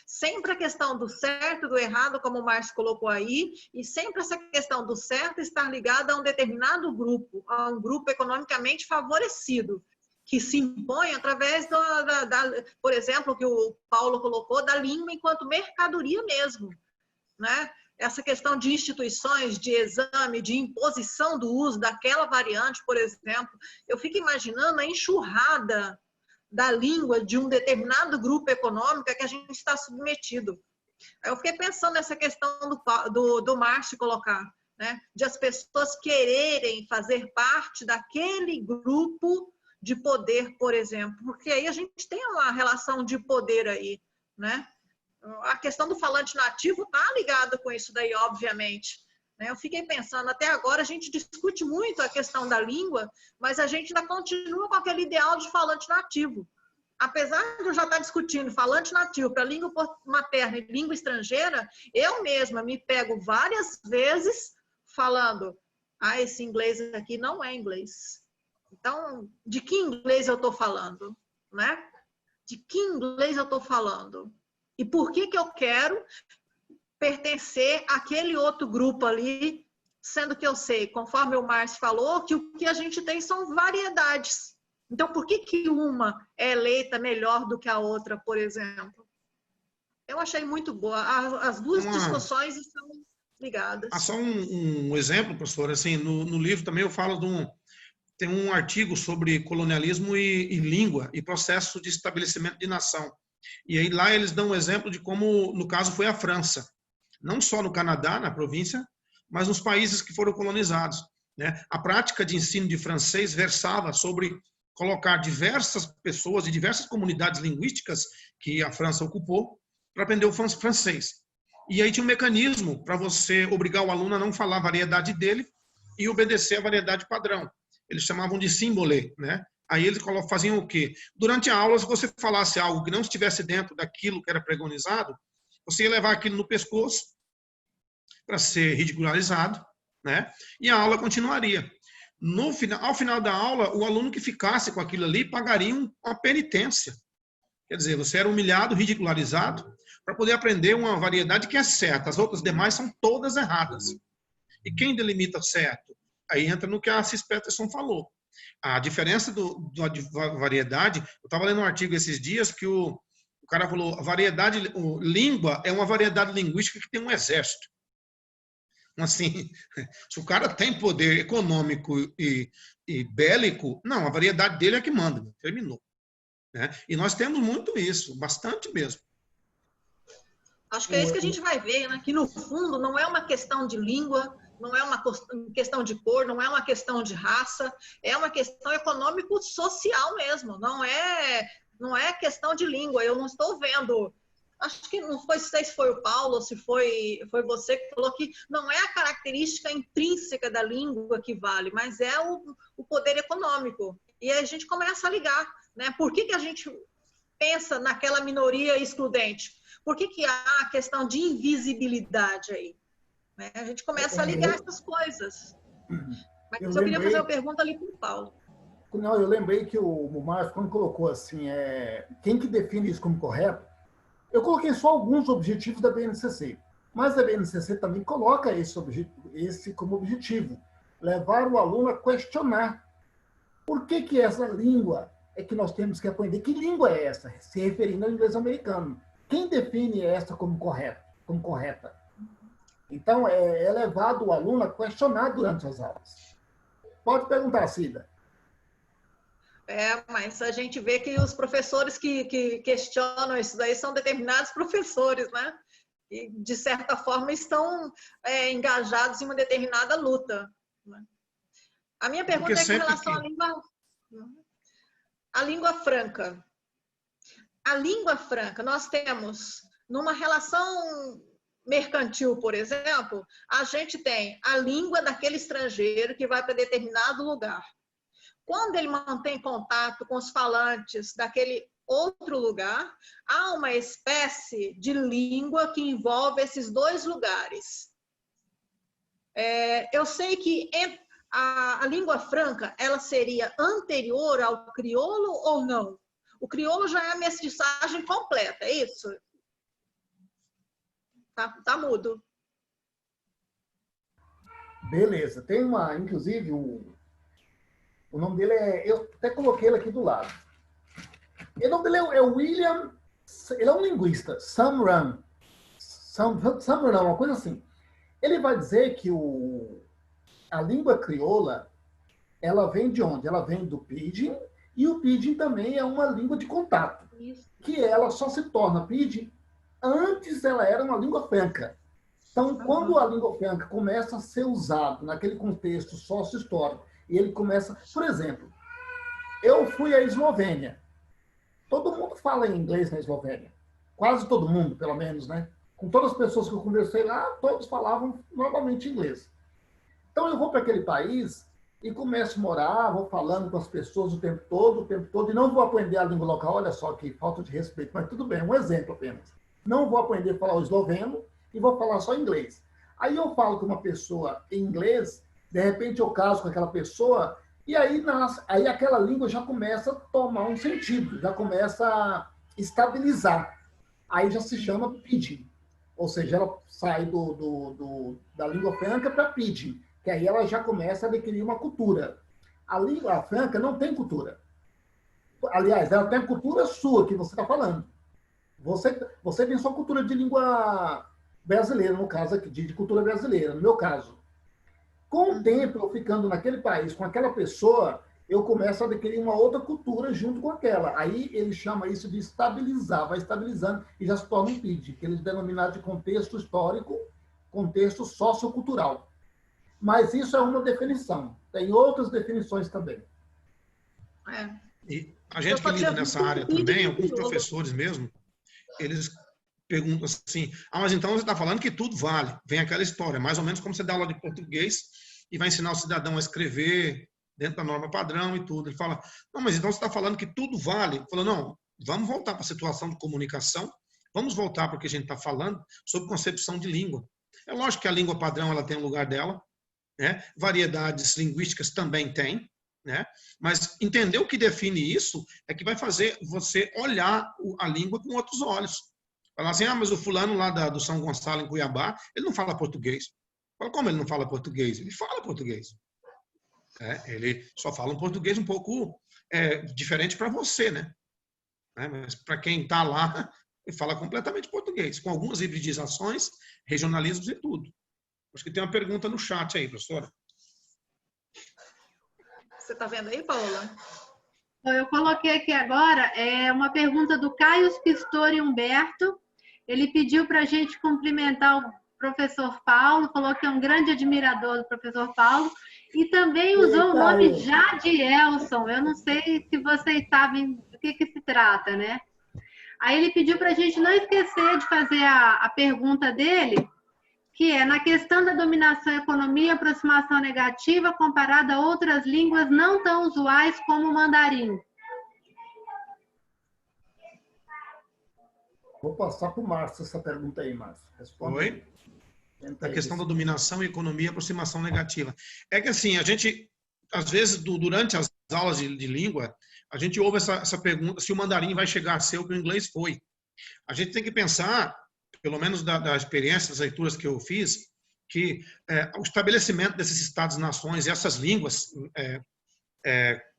Sempre a questão do certo e do errado, como o Márcio colocou aí, e sempre essa questão do certo estar ligada a um determinado grupo, a um grupo economicamente favorecido, que se impõe através, por exemplo, que o Paulo colocou, da língua enquanto mercadoria mesmo, né? Essa questão de instituições, de exame, de imposição do uso daquela variante, por exemplo, eu fico imaginando a enxurrada da língua de um determinado grupo econômico a que a gente está submetido. Eu fiquei pensando nessa questão do Márcio colocar, né? De as pessoas quererem fazer parte daquele grupo de poder, por exemplo, porque aí a gente tem uma relação de poder aí, né? A questão do falante nativo está ligada com isso daí, obviamente. Eu fiquei pensando, até agora a gente discute muito a questão da língua, mas a gente ainda continua com aquele ideal de falante nativo. Apesar de eu já estar discutindo falante nativo para língua materna e língua estrangeira, eu mesma me pego várias vezes falando, esse inglês aqui não é inglês. Então, de que inglês eu estou falando? Né? De que inglês eu estou falando? E por que eu quero pertencer àquele outro grupo ali, sendo que eu sei, conforme o Márcio falou, que o que a gente tem são variedades. Então, por que uma é eleita melhor do que a outra, por exemplo? Eu achei muito boa. As duas discussões estão ligadas. Só um exemplo, professor. Assim, no livro também eu falo tem um artigo sobre colonialismo e língua e processo de estabelecimento de nação. E aí lá eles dão um exemplo de como, no caso, foi a França. Não só no Canadá, na província, mas nos países que foram colonizados, né? A prática de ensino de francês versava sobre colocar diversas pessoas de diversas comunidades linguísticas que a França ocupou para aprender o francês. E aí tinha um mecanismo para você obrigar o aluno a não falar a variedade dele e obedecer a variedade padrão. Eles chamavam de símbole, né? Aí eles faziam o quê? Durante a aula, se você falasse algo que não estivesse dentro daquilo que era pregonizado, você ia levar aquilo no pescoço para ser ridicularizado, né? E a aula continuaria. Ao final da aula, o aluno que ficasse com aquilo ali pagaria uma penitência. Quer dizer, você era humilhado, ridicularizado, para poder aprender uma variedade que é certa. As outras demais são todas erradas. E quem delimita certo? Aí entra no que a Cis Peterson falou. A diferença da variedade, eu estava lendo um artigo esses dias que o cara falou, língua é uma variedade linguística que tem um exército. Assim, se o cara tem poder econômico e bélico, não, a variedade dele é que manda, terminou. Né? E nós temos muito isso, bastante mesmo. Acho que é isso que a gente vai ver, né? Que no fundo não é uma questão de língua, não é uma questão de cor, não é uma questão de raça, é uma questão econômico-social mesmo, não é questão de língua. Eu não estou vendo, acho que não sei se foi o Paulo ou se foi você que falou que não é a característica intrínseca da língua que vale, mas é o poder econômico. E aí a gente começa a ligar, né? Por que a gente pensa naquela minoria excludente? Por que há a questão de invisibilidade aí? Né? A gente começa a ligar essas coisas. Mas eu queria fazer uma pergunta ali para o Paulo. Não, eu lembrei que o Márcio, quando colocou assim, quem que define isso como correto, eu coloquei só alguns objetivos da BNCC, mas a BNCC também coloca esse como objetivo, levar o aluno a questionar por que essa língua é que nós temos que aprender. Que língua é essa? Se referindo ao inglês americano. Quem define essa como correta? Então, é levado o aluno a questionar durante as aulas. Pode perguntar, Cida. Mas a gente vê que os professores que questionam isso daí são determinados professores, né? E, de certa forma, estão engajados em uma determinada luta. Né? A minha pergunta é com relação à língua franca. A língua franca, nós temos, numa relação mercantil, por exemplo, a gente tem a língua daquele estrangeiro que vai para determinado lugar. Quando ele mantém contato com os falantes daquele outro lugar, há uma espécie de língua que envolve esses dois lugares. Eu sei que a língua franca, ela seria anterior ao crioulo ou não? O crioulo já é a mestiçagem completa, é isso? Tá mudo. Beleza. Tem inclusive, o nome dele eu até coloquei ele aqui do lado. O nome dele é William, ele é um linguista, Sam Ram, uma coisa assim. Ele vai dizer que a língua crioula, ela vem de onde? Ela vem do Pidgin, e o Pidgin também é uma língua de contato. Isso. Que ela só se torna Pidgin, antes ela era uma língua franca. Então, quando a língua franca começa a ser usada naquele contexto sócio-histórico, e ele começa... Por exemplo, eu fui à Eslovênia. Todo mundo fala em inglês na Eslovênia. Quase todo mundo, pelo menos, né? Com todas as pessoas que eu conversei lá, todos falavam normalmente inglês. Então, eu vou para aquele país e começo a morar, vou falando com as pessoas o tempo todo, e não vou aprender a língua local. Olha só que falta de respeito, mas tudo bem, um exemplo apenas. Não vou aprender a falar o esloveno e vou falar só inglês. Aí eu falo com uma pessoa em inglês, de repente eu caso com aquela pessoa, e aí aquela língua já começa a tomar um sentido, já começa a estabilizar. Aí já se chama Pidgin. Ou seja, ela sai da língua franca para Pidgin, que aí ela já começa a adquirir uma cultura. A língua franca não tem cultura. Aliás, ela tem a cultura sua, que você está falando. Você tem sua cultura de língua brasileira, no caso aqui, de cultura brasileira, no meu caso. Com o tempo, eu ficando naquele país, com aquela pessoa, eu começo a adquirir uma outra cultura junto com aquela. Aí ele chama isso de estabilizar, vai estabilizando e já se torna um PID, que eles denominaram de contexto histórico, contexto sociocultural. Mas isso é uma definição. Tem outras definições também. E a gente que lida nessa área também, alguns professores mesmo, eles perguntam assim, mas então você está falando que tudo vale. Vem aquela história, mais ou menos como você dá aula de português e vai ensinar o cidadão a escrever dentro da norma padrão e tudo. Ele fala, não, mas então você está falando que tudo vale. Ele fala, não, vamos voltar para a situação de comunicação, vamos voltar para o que a gente está falando sobre concepção de língua. É lógico que a língua padrão ela tem um lugar dela, né? Variedades linguísticas também tem, né? Mas entender o que define isso é que vai fazer você olhar a língua com outros olhos. Falar assim, mas o fulano lá do São Gonçalo, em Cuiabá, ele não fala português. Fala, como ele não fala português? Ele fala português. Ele só fala um português um pouco diferente para você, né? Mas para quem está lá, ele fala completamente português, com algumas hibridizações, regionalismos e tudo. Acho que tem uma pergunta no chat aí, professora. Você está vendo aí, Paola? Eu coloquei aqui agora uma pergunta do Caio Pistori Humberto. Ele pediu para a gente cumprimentar o professor Paulo, falou que é um grande admirador do professor Paulo, e também usou o nome Jadielson. Eu não sei se vocês sabem do que se trata, né? Aí ele pediu para a gente não esquecer de fazer a pergunta dele, que é na questão da dominação e economia, aproximação negativa comparada a outras línguas não tão usuais como o mandarim. Vou passar para o Márcio essa pergunta aí, Márcio. Responde. Oi? A questão da dominação e economia, aproximação negativa. É que assim, a gente, às vezes, durante as aulas de língua, a gente ouve essa pergunta se o mandarim vai chegar a ser o que o inglês foi. A gente tem que pensar, pelo menos da experiência, das leituras que eu fiz, que o estabelecimento desses Estados-nações e essas línguas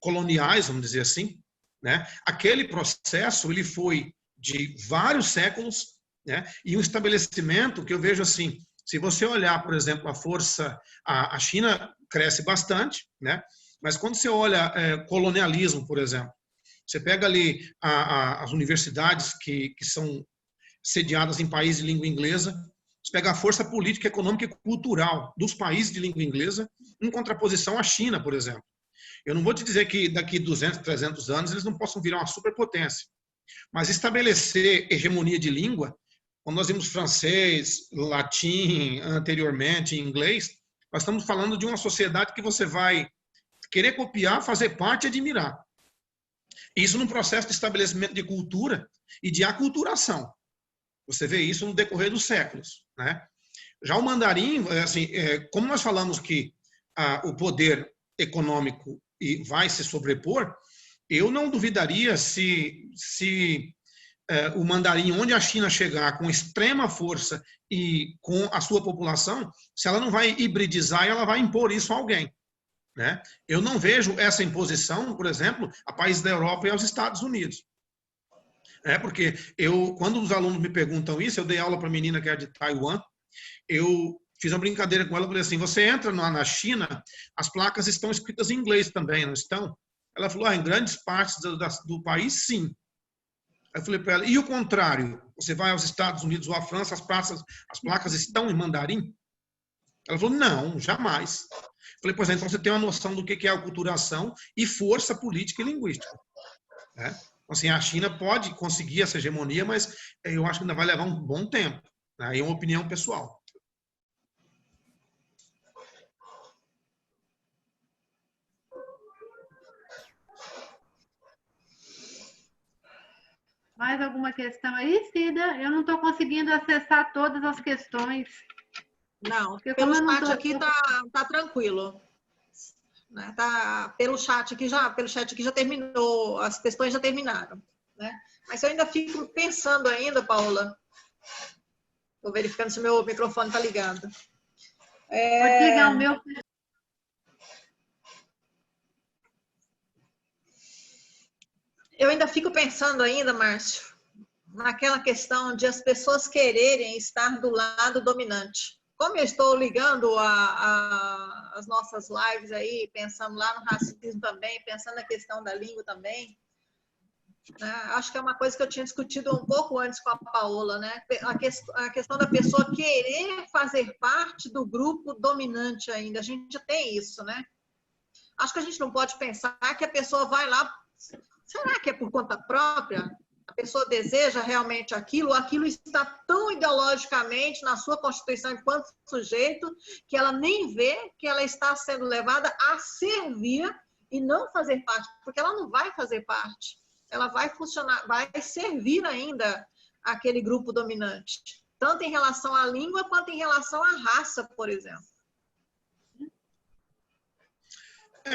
coloniais, vamos dizer assim, né, aquele processo ele foi de vários séculos, né, e um estabelecimento que eu vejo assim, se você olhar, por exemplo, a força, a China cresce bastante, né, mas quando você olha colonialismo, por exemplo, você pega ali as universidades que são sediadas em países de língua inglesa, você pega a força política, econômica e cultural dos países de língua inglesa em contraposição à China, por exemplo. Eu não vou te dizer que daqui 200, 300 anos eles não possam virar uma superpotência, mas estabelecer hegemonia de língua, quando nós vimos francês, latim, anteriormente, inglês, nós estamos falando de uma sociedade que você vai querer copiar, fazer parte e admirar. Isso num processo de estabelecimento de cultura e de aculturação. Você vê isso no decorrer dos séculos, né? Já o mandarim, assim, como nós falamos que o poder econômico vai se sobrepor, eu não duvidaria se o mandarim, onde a China chegar com extrema força e com a sua população, se ela não vai hibridizar e ela vai impor isso a alguém, né? Eu não vejo essa imposição, por exemplo, a países da Europa e aos Estados Unidos. Porque quando os alunos me perguntam isso, eu dei aula para a menina que é de Taiwan, eu fiz uma brincadeira com ela, falei assim, você entra na China, as placas estão escritas em inglês também, não estão? Ela falou, em grandes partes do país, sim. Aí eu falei para ela, e o contrário? Você vai aos Estados Unidos ou à França, as placas estão em mandarim? Ela falou, não, jamais. Eu falei, pois é, então você tem uma noção do que é aculturação e força política e linguística, né? Assim, a China pode conseguir essa hegemonia, mas eu acho que ainda vai levar um bom tempo, né? É uma opinião pessoal. Mais alguma questão aí, Cida? Eu não estou conseguindo acessar todas as questões. Não, pelo chat aqui tá tranquilo. Né? Pelo chat aqui já terminou, as questões já terminaram, né? Mas eu ainda fico pensando ainda, Paula. Estou verificando se o meu microfone está ligado. Pode ligar o meu. Eu ainda fico pensando ainda, Márcio, naquela questão de as pessoas quererem estar do lado dominante. Como eu estou ligando as nossas lives aí, pensando lá no racismo também, pensando na questão da língua também, Acho que é uma coisa que eu tinha discutido um pouco antes com a Paola, né? A questão da pessoa querer fazer parte do grupo dominante ainda. A gente tem isso, né? Acho que a gente não pode pensar que a pessoa vai lá... Será que é por conta própria? A pessoa deseja realmente aquilo? Aquilo está tão ideologicamente na sua constituição enquanto sujeito que ela nem vê que ela está sendo levada a servir e não fazer parte, porque ela não vai fazer parte. Ela vai funcionar, vai servir ainda aquele grupo dominante, tanto em relação à língua quanto em relação à raça, por exemplo.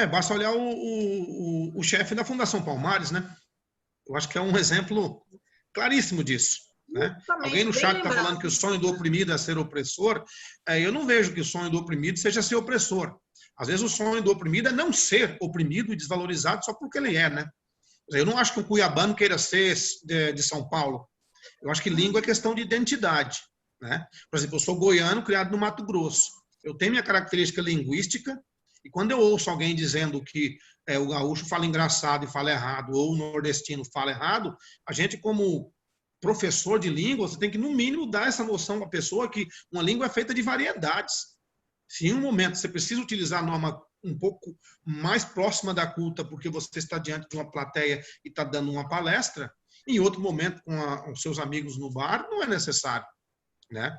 Basta olhar o chefe da Fundação Palmares, né? Eu acho que é um exemplo claríssimo disso. Né? Alguém no chat está falando que o sonho do oprimido é ser opressor. Eu não vejo que o sonho do oprimido seja ser opressor. Às vezes o sonho do oprimido é não ser oprimido e desvalorizado só porque ele é, né? Eu não acho que o cuiabano queira ser de São Paulo. Eu acho que língua é questão de identidade. Né? Por exemplo, eu sou goiano, criado no Mato Grosso. Eu tenho minha característica linguística, e quando eu ouço alguém dizendo que o gaúcho fala engraçado e fala errado, ou o nordestino fala errado, a gente, como professor de língua, você tem que, no mínimo, dar essa noção à pessoa que uma língua é feita de variedades. Se em um momento você precisa utilizar a norma um pouco mais próxima da culta, porque você está diante de uma plateia e está dando uma palestra, em outro momento, com os seus amigos no bar, não é necessário. Né?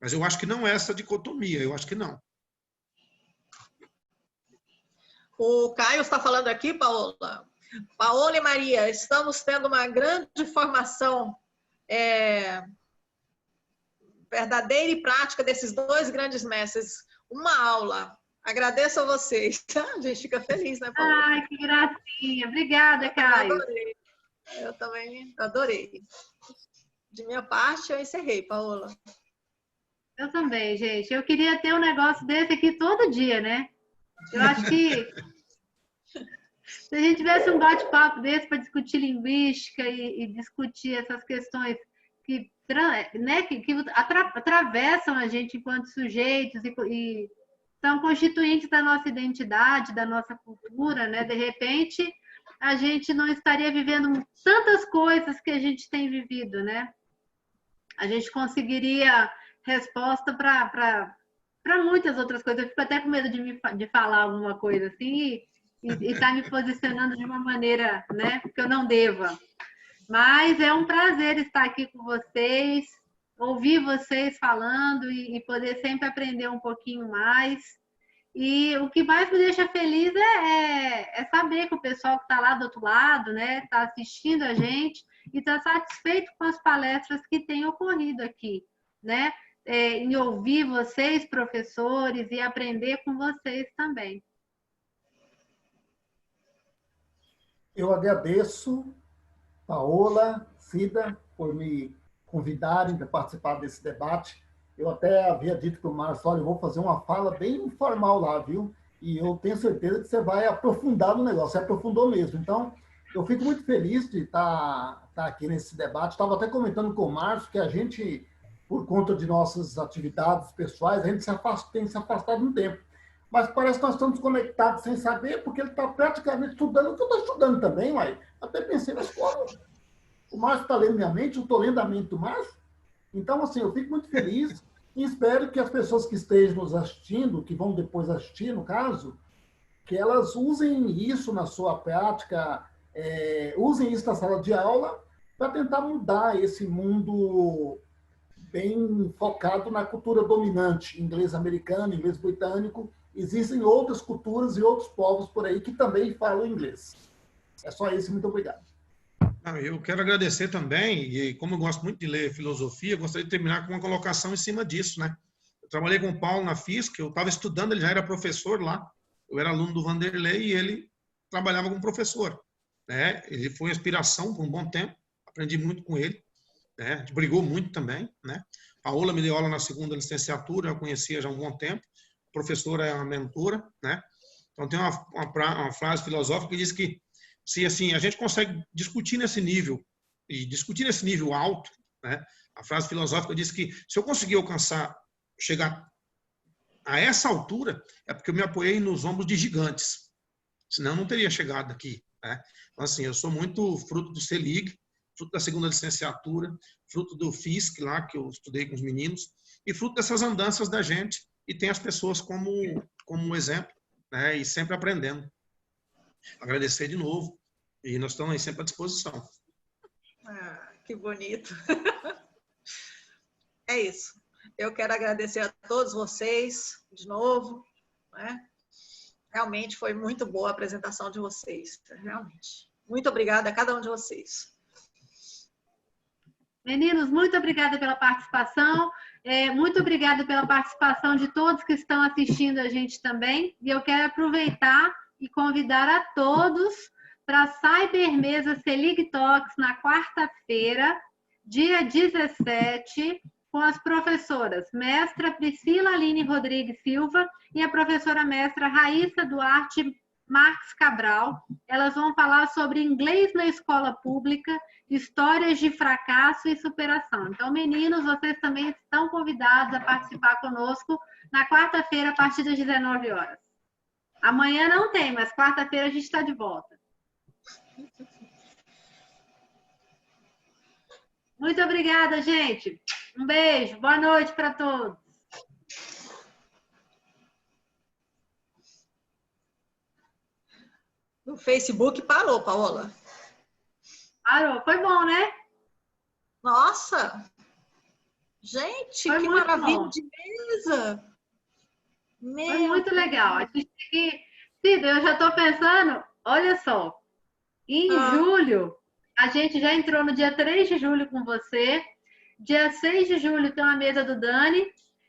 Mas eu acho que não é essa dicotomia, eu acho que não. O Caio está falando aqui, Paola. Paola e Maria, estamos tendo uma grande formação verdadeira e prática desses dois grandes mestres. Uma aula. Agradeço a vocês. A gente fica feliz, né, Paola? Ai, que gracinha. Obrigada, Caio. Adorei. Eu também adorei. De minha parte, eu encerrei, Paola. Eu também, gente. Eu queria ter um negócio desse aqui todo dia, né? Eu acho que se a gente tivesse um bate-papo desse para discutir linguística e discutir essas questões que atravessam a gente enquanto sujeitos e são constituintes da nossa identidade, da nossa cultura, né? De repente, a gente não estaria vivendo tantas coisas que a gente tem vivido, né? A gente conseguiria resposta para muitas outras coisas. Eu fico até com medo de falar alguma coisa assim e estar me posicionando de uma maneira, né, que eu não deva. Mas é um prazer estar aqui com vocês, ouvir vocês falando e poder sempre aprender um pouquinho mais. E o que mais me deixa feliz é saber que o pessoal que está lá do outro lado, né, está assistindo a gente e está satisfeito com as palestras que têm ocorrido aqui, né? Em ouvir vocês, professores, e aprender com vocês também. Eu agradeço, Paola, Cida, por me convidarem para participar desse debate. Eu até havia dito para o Márcio, olha, eu vou fazer uma fala bem informal lá, viu? E eu tenho certeza que você vai aprofundar no negócio, você aprofundou mesmo. Então, eu fico muito feliz de estar aqui nesse debate. Estava até comentando com o Márcio que a gente, por conta de nossas atividades pessoais, a gente tem se afastado um tempo. Mas parece que nós estamos conectados sem saber, porque ele está praticamente estudando o que eu estou estudando também, uai. Até pensei, mas como? O Márcio está lendo minha mente, eu estou lendo a mente do Márcio. Então, assim, eu fico muito feliz e espero que as pessoas que estejam nos assistindo, que vão depois assistir, no caso, que elas usem isso na sua prática, usem isso na sala de aula para tentar mudar esse mundo bem focado na cultura dominante, inglês americano, inglês britânico. Existem outras culturas e outros povos por aí que também falam inglês. É só isso, muito obrigado. Eu quero agradecer também, e como eu gosto muito de ler filosofia, eu gostaria de terminar com uma colocação em cima disso, né? Eu trabalhei com o Paulo na FISC, eu estava estudando, ele já era professor lá, eu era aluno do Vanderlei e ele trabalhava como professor, né? Ele foi inspiração por um bom tempo, aprendi muito com ele, né? A gente brigou muito também, né? A Paola me deu aula na segunda licenciatura, eu conhecia já há um bom tempo, a professora é uma mentora, né? Então tem uma frase filosófica que diz que se assim a gente consegue discutir nesse nível, e discutir nesse nível alto, né? A frase filosófica diz que se eu conseguir chegar a essa altura, é porque eu me apoiei nos ombros de gigantes, senão eu não teria chegado aqui. né? Então, assim, eu sou muito fruto do CELIG, fruto da segunda licenciatura, fruto do FISC lá, que eu estudei com os meninos, e fruto dessas andanças da gente, e tem as pessoas como exemplo, né? E sempre aprendendo. Agradecer de novo, e nós estamos aí sempre à disposição. Ah, que bonito. É isso. Eu quero agradecer a todos vocês de novo, né? Realmente foi muito boa a apresentação de vocês, realmente. Muito obrigada a cada um de vocês. Meninos, muito obrigada pela participação. Muito obrigada pela participação de todos que estão assistindo a gente também. E eu quero aproveitar e convidar a todos para a Cybermesa CELIG Talks na quarta-feira, dia 17, com as professoras mestra Priscila Aline Rodrigues Silva e a professora mestra Raíssa Duarte Marques Cabral. Elas vão falar sobre inglês na escola pública, histórias de fracasso e superação. Então, meninos, vocês também estão convidados a participar conosco na quarta-feira, a partir das 19 horas. Amanhã não tem, mas quarta-feira a gente está de volta. Muito obrigada, gente. Um beijo. Boa noite para todos. No Facebook parou, Paola. Parou. Foi bom, né? Nossa! Gente, Foi que muito maravilha bom. de mesa! Foi muito legal. A gente tem que... Cida, eu já estou pensando, olha só, em julho, a gente já entrou no dia 3 de julho com você, dia 6 de julho tem uma mesa do Dani,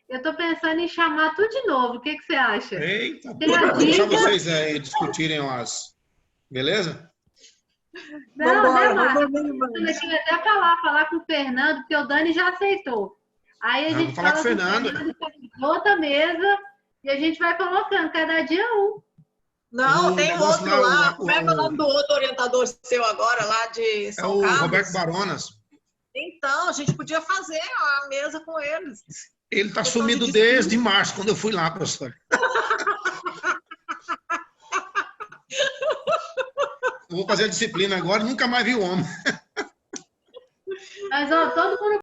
eu estou pensando em chamar tudo de novo, o que você acha? Eita, Tem a vou deixar dica... vocês aí discutirem as... Beleza? Não, vambora, né, Márcio? vamos Eu queria até falar com o Fernando, porque o Dani já aceitou. Aí a Vou gente falar fala com o com o Fernando. outra mesa e a gente vai colocando cada dia um. Não, O tem negócio outro lá. lá, Como é que é o nome do outro orientador seu agora, lá de é São o Carlos? Roberto Baronas. Então, a gente podia fazer a mesa com eles. Ele está Questão sumido de desde março, quando eu fui lá, professor. Eu vou fazer a disciplina agora, nunca mais vi o homem. Mas, ó, todo mundo